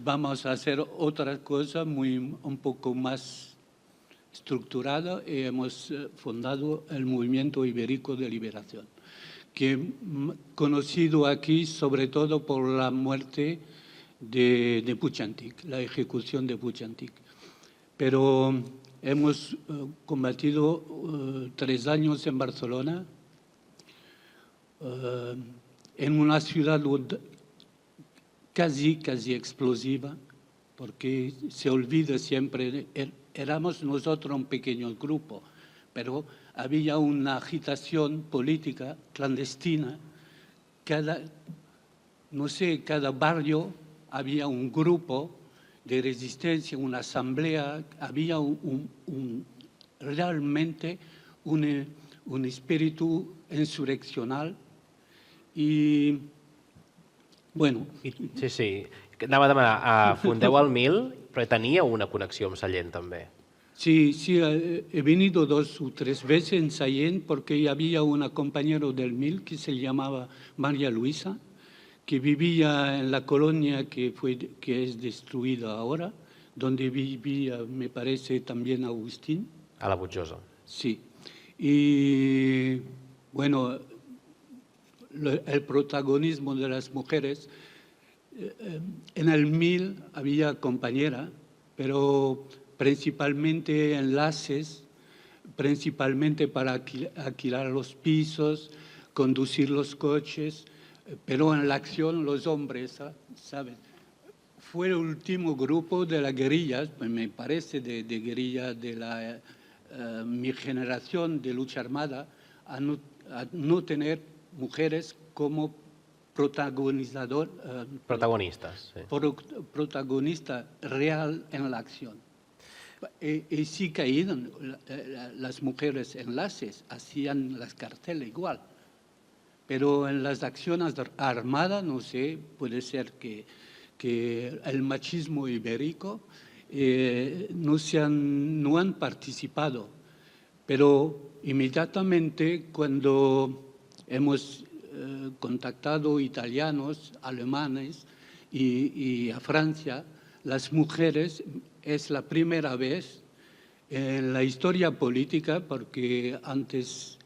vamos a hacer otra cosa un poco más estructurada y hemos fundado el Movimiento Ibérico de Liberación, que conocido aquí sobre todo por la muerte de Puig-Antich, la ejecución de Puig-Antich. Pero hemos combatido 3 años en Barcelona, en una ciudad casi explosiva, porque se olvida siempre, éramos nosotros un pequeño grupo, pero había una agitación política clandestina. Cada barrio había un grupo de resistencia, una asamblea, había realmente un espíritu insurreccional y, bueno... Sí, sí. Anava a demanar, fundeu el 1000, però tenia una connexió amb Sallent, també. Sí, he venido 2 o 3 veces en Sallent porque había una compañera del 1000 que se llamaba María Luisa, que vivía en la colonia que es destruida ahora, donde vivía, me parece, también Agustín. A la Butjosa. Sí. Y, bueno, el protagonismo de las mujeres, en el 1000 había compañera, pero principalmente enlaces, principalmente para alquilar los pisos, conducir los coches, pero en la acción los hombres, ¿saben? Fue el último grupo de la guerrilla, me parece, de guerrilla de mi generación de lucha armada, a no tener mujeres como protagonistas, sí. Protagonista real en la acción. Y sí caían las mujeres enlaces, hacían las carteles igual. Pero en las acciones armadas, no sé, puede ser que el machismo ibérico no han participado. Pero inmediatamente cuando hemos contactado italianos, alemanes y a Francia, las mujeres es la primera vez en la historia política, porque antes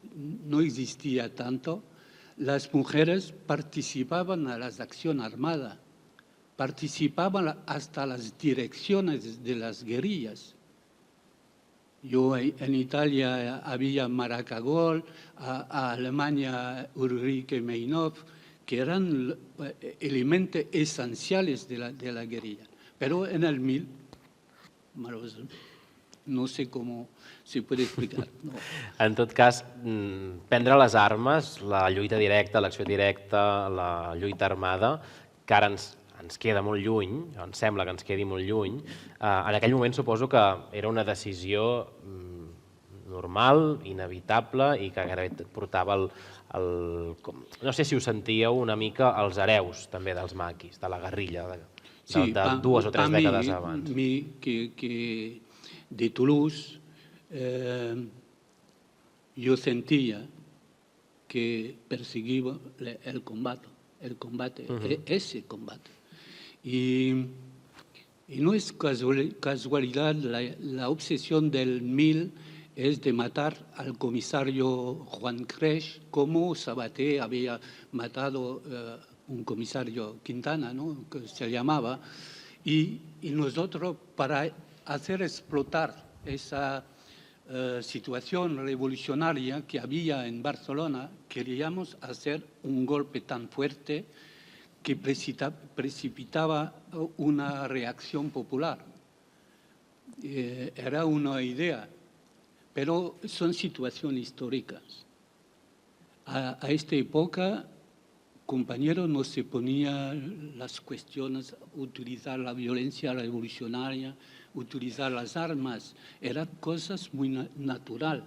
no existía tanto, las mujeres participaban a las acciones armadas, participaban hasta las direcciones de las guerrillas. Yo en Italia había Maracagol, a Alemania Ulrike Meinhof, que eran elementos esenciales de la guerrilla. Pero en el 1000, no sé cómo se puede explicar. No. En tot cas, prendre les armes, la lluita directa, l'acció directa, la lluita armada, que ara ens queda molt lluny, ens sembla que ens quedi molt lluny, en aquell moment suposo que era una decisió normal, inevitable i que gairebé portava no sé si us sentíeu una mica els hereus també dels maquis, de la guerrilla, de 2 o 3 dècades abans. Que de Toulouse yo sentía que perseguía el combate, ese combate. Y no es casualidad, la obsesión del 1000 es de matar al comisario Juan Creix, como Sabaté había matado un comisario Quintana, ¿no?, que se llamaba, y nosotros para hacer explotar esa situación revolucionaria que había en Barcelona, queríamos hacer un golpe tan fuerte que precipitaba una reacción popular. Era una idea, pero son situaciones históricas. A esta época, compañero, no se ponía las cuestiones, utilizar la violencia revolucionaria, utilizar las armas, eran cosas muy natural.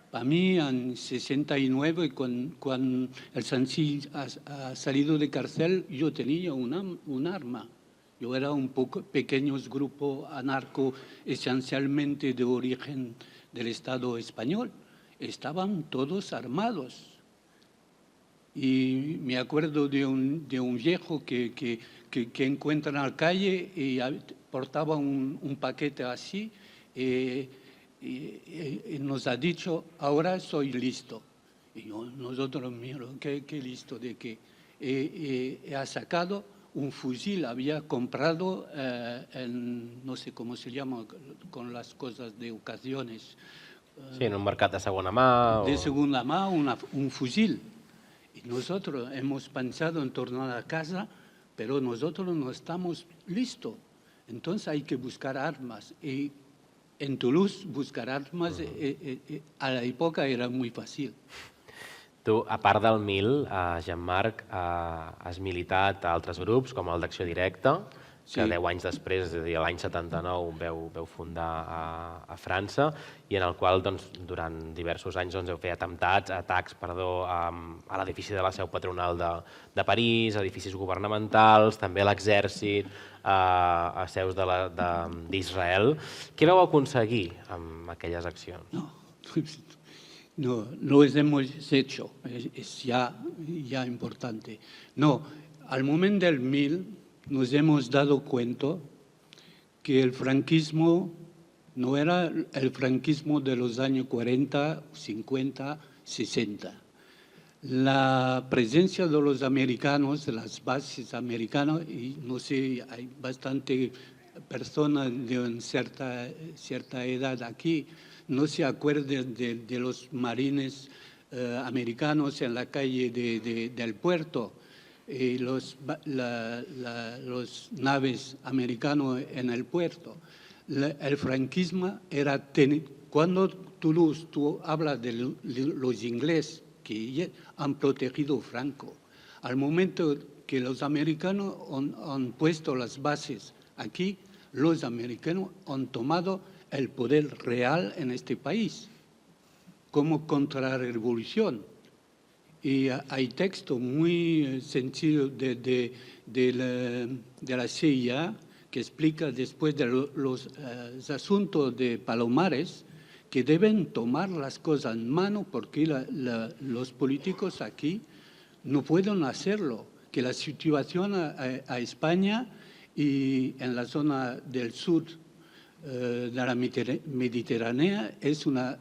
Para mí, en 69, cuando el Sanchis ha salido de cárcel, yo tenía un arma. Yo era un pequeño grupo anarco, esencialmente de origen del Estado español. Estaban todos armados. Y me acuerdo de un viejo que encuentra en la calle y portaba un paquete así y nos ha dicho, ahora soy listo. Y nosotros, mira, ¿qué listo de qué? Ha sacado un fusil, había comprado, no sé cómo se llama, con las cosas de ocasiones. Sí, en un mercat de segunda mà. De segunda mano, un fusil. Y nosotros hemos pensado en tornar a casa, pero nosotros no estamos listos. Entonces hay que buscar armas. Y en Toulouse buscar armas a la época era muy fácil. Tu, a part del MIL, Jean-Marc, has militat a altres grups, com el d'Acció Directa, que 10 anys després, és a dir, l'any 79, veu fundar a França, i en el qual durant diversos anys heu fet atacs a l'edifici de la seu patronal de París, edificis governamentals, també a l'exèrcit, a seus d'Israel. Què vau aconseguir amb aquelles accions? No les hemos hecho, es ya importante. No, al momento del 1000 nos hemos dado cuenta que el franquismo no era el franquismo de los años 40, 50, 60. La presencia de los americanos, de las bases americanas, y no sé, hay bastante personas de cierta edad aquí, no se acuerdan de los marines americanos en la calle del puerto, los naves americanos en el puerto. El franquismo era... Cuando tú hablas de los ingleses que han protegido Franco, al momento que los americanos han puesto las bases aquí, los americanos han tomado el poder real en este país, como contrarrevolución. Y hay texto muy sencillo de la CIA que explica después de los asuntos de Palomares que deben tomar las cosas en mano porque los políticos aquí no pueden hacerlo, que la situación a España y en la zona del sur de la Mediterránea es una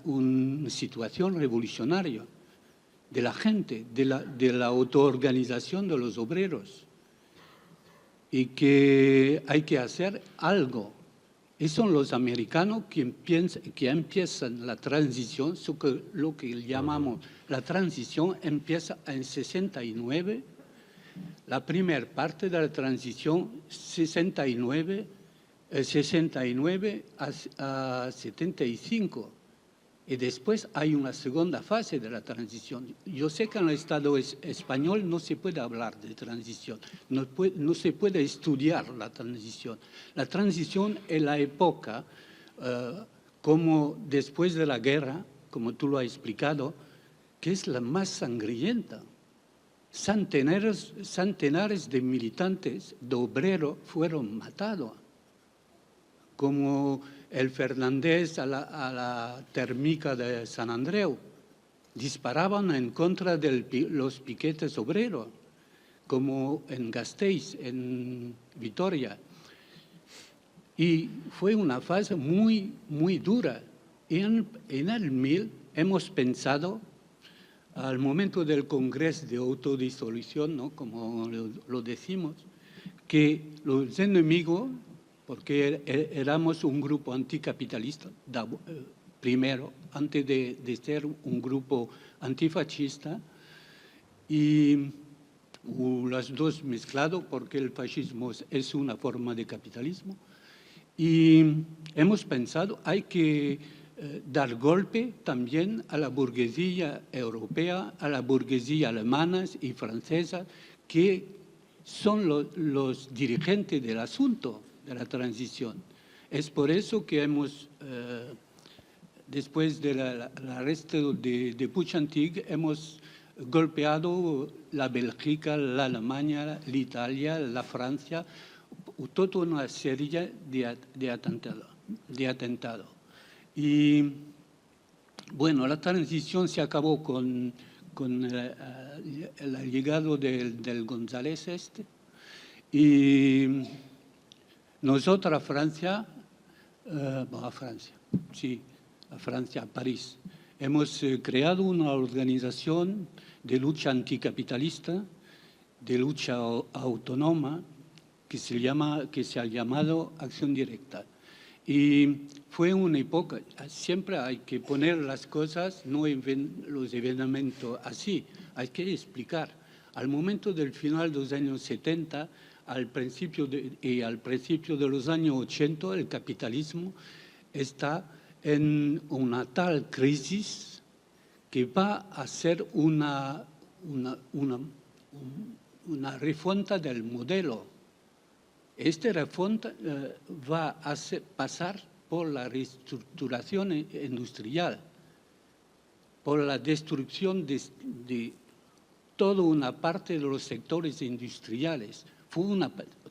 situación revolucionaria de la gente, de la autoorganización de los obreros y que hay que hacer algo. Y son los americanos que empiezan la transición, lo que llamamos la transición empieza en 69, la primera parte de la transición 69 a 75. Y después hay una segunda fase de la transición. Yo sé que en el Estado español no se puede hablar de transición, no se puede estudiar la transición. La transición es la época, como después de la guerra, como tú lo has explicado, que es la más sangrienta. Centenares de militantes, de obreros, fueron matados. Como el Fernández a la térmica de San Andreu. Disparaban en contra de los piquetes obreros, como en Gasteiz, en Vitoria. Y fue una fase muy, muy dura. Y en el 1000 hemos pensado, al momento del Congreso de Autodisolución, ¿no?, como lo decimos, que los enemigos, porque éramos un grupo anticapitalista, primero, antes de ser un grupo antifascista, y las dos mezclado porque el fascismo es una forma de capitalismo. Y hemos pensado, hay que dar golpe también a la burguesía europea, a la burguesía alemana y francesa, que son los dirigentes del asunto de la transición. Es por eso que hemos, después del arresto de Puig-Antich, hemos golpeado la Bélgica, la Alemania, la Italia, la Francia, toda una serie de atentados. Y bueno, la transición se acabó con el llegado del González y nosotros a Francia, a París, hemos creado una organización de lucha anticapitalista, de lucha autónoma, que se ha llamado Acción Directa. Y fue una época, siempre hay que poner las cosas, no los eventos así, hay que explicar. Al momento del final de los años 70, al principio de los años 80, el capitalismo está en una tal crisis que va a ser una refonta del modelo. Esta reforma va a pasar por la reestructuración industrial, por la destrucción de toda una parte de los sectores industriales.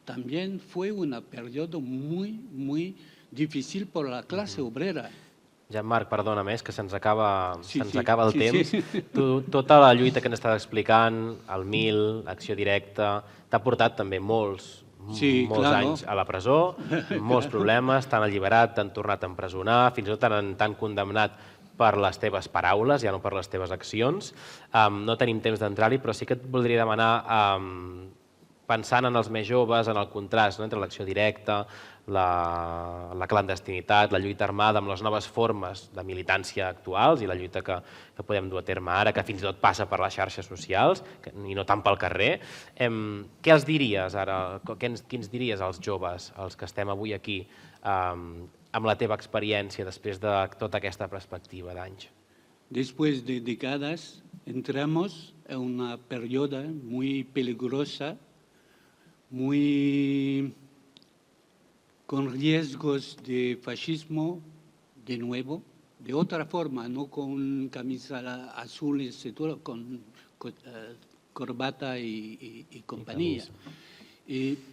También fue un periodo muy, muy difícil por la clase obrera. Jean-Marc, perdona'm, és que se'ns acaba el temps. Tota la lluita que ens estàs explicant, el MIL, Acció Directa, t'ha portat també molts anys a la presó, molts problemes, t'han alliberat, t'han tornat a empresonar, fins i tot t'han condemnat per les teves paraules, ja no per les teves accions. No tenim temps d'entrar-hi, però sí que et voldria demanar, pensant en els més joves, en el contrast entre l'acció directa, la clandestinitat, la lluita armada amb les noves formes de militància actuals i la lluita que podem dur a terme ara, que fins i tot passa per les xarxes socials i no tant pel carrer. Què els diries ara? Quins diries als joves, als que estem avui aquí, amb la teva experiència després de tota aquesta perspectiva d'anys? Después de décadas entramos en una periodo muy peligrosa, con riesgos de fascismo de nuevo, de otra forma, no con camisa azul, con corbata y compañía.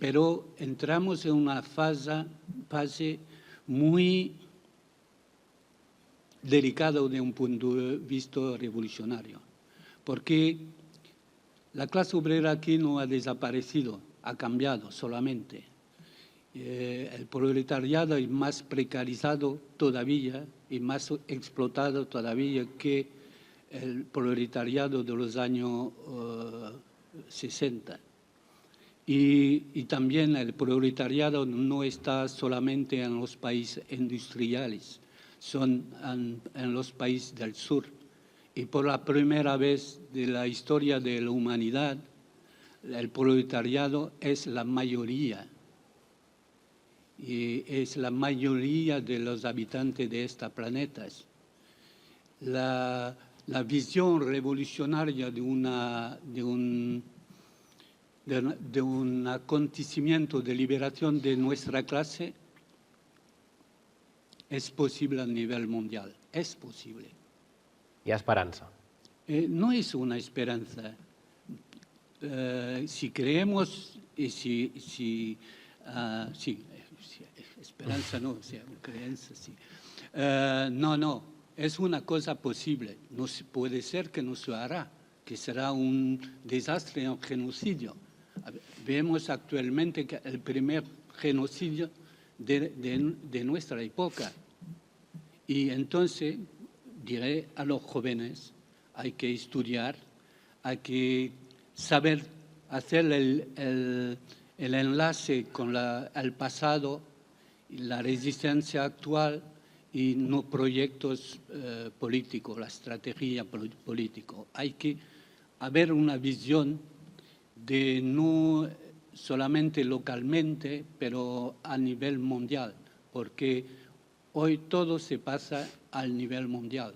Pero entramos en una fase muy delicada de un punto de vista revolucionario, porque la clase obrera aquí no ha desaparecido, ha cambiado solamente. El proletariado es más precarizado todavía y más explotado todavía que el proletariado de los años 60. Y también el proletariado no está solamente en los países industriales, son en los países del sur. Y por la primera vez de la historia de la humanidad, el proletariado es la mayoría. Y es la mayoría de los habitantes de este planeta. La visión revolucionaria de un acontecimiento de liberación de nuestra clase es posible a nivel mundial, es posible. Hi ha esperança? No es una esperanza. Si creemos y sí, esperanza no, creencia sí. No, es una cosa posible. No puede ser que no se hará, que será un desastre, un genocidio. Vemos actualmente que el primer genocidio de nuestra época. Y entonces diré a los jóvenes, hay que estudiar, hay que saber hacer el enlace con el pasado, la resistencia actual y no proyectos políticos, la estrategia política. Hay que haber una visión de no solamente localmente, pero a nivel mundial, porque hoy todo se pasa al nivel mundial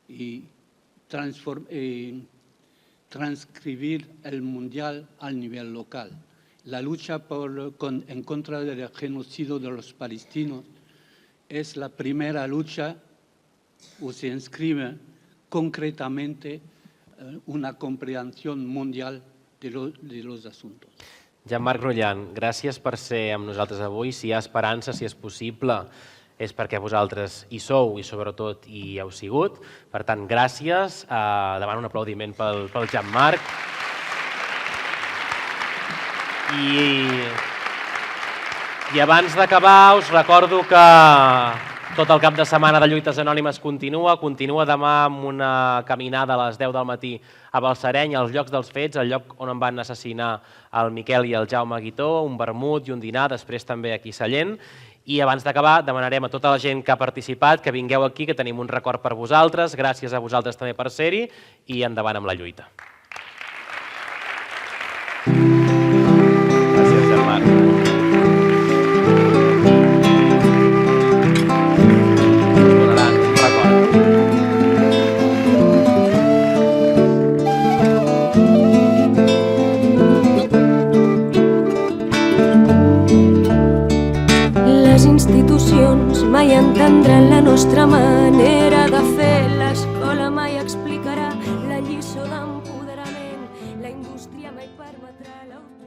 y transcribir el mundial al nivel local. La lucha en contra del genocidio de los palestinos es la primera lucha o se inscribe concretamente una comprensión mundial de los asuntos. Jean-Marc Rolland, gràcies per ser amb nosaltres avui. Si hi ha esperança, si és possible, és perquè vosaltres hi sou i sobretot hi heu sigut. Per tant, gràcies. Demano un aplaudiment pel Jean-Marc. I abans d'acabar us recordo que tot el cap de setmana de Lluites Anònimes continua demà amb una caminada a les 10 del matí a Balsareny, als llocs dels fets, al lloc on em van assassinar el Miquel i el Jaume Guitó, un vermut i un dinar, després també aquí a Sallent. I abans d'acabar demanarem a tota la gent que ha participat que vingueu aquí, que tenim un record per vosaltres, gràcies a vosaltres també per ser-hi i endavant amb la lluita. Gràcies, Jean-Marc. Les institucions mai entendran la nostra manera de fer, l'escola mai explicarà la lliçó d'empoderament, la indústria mai permetrà l'autonomia.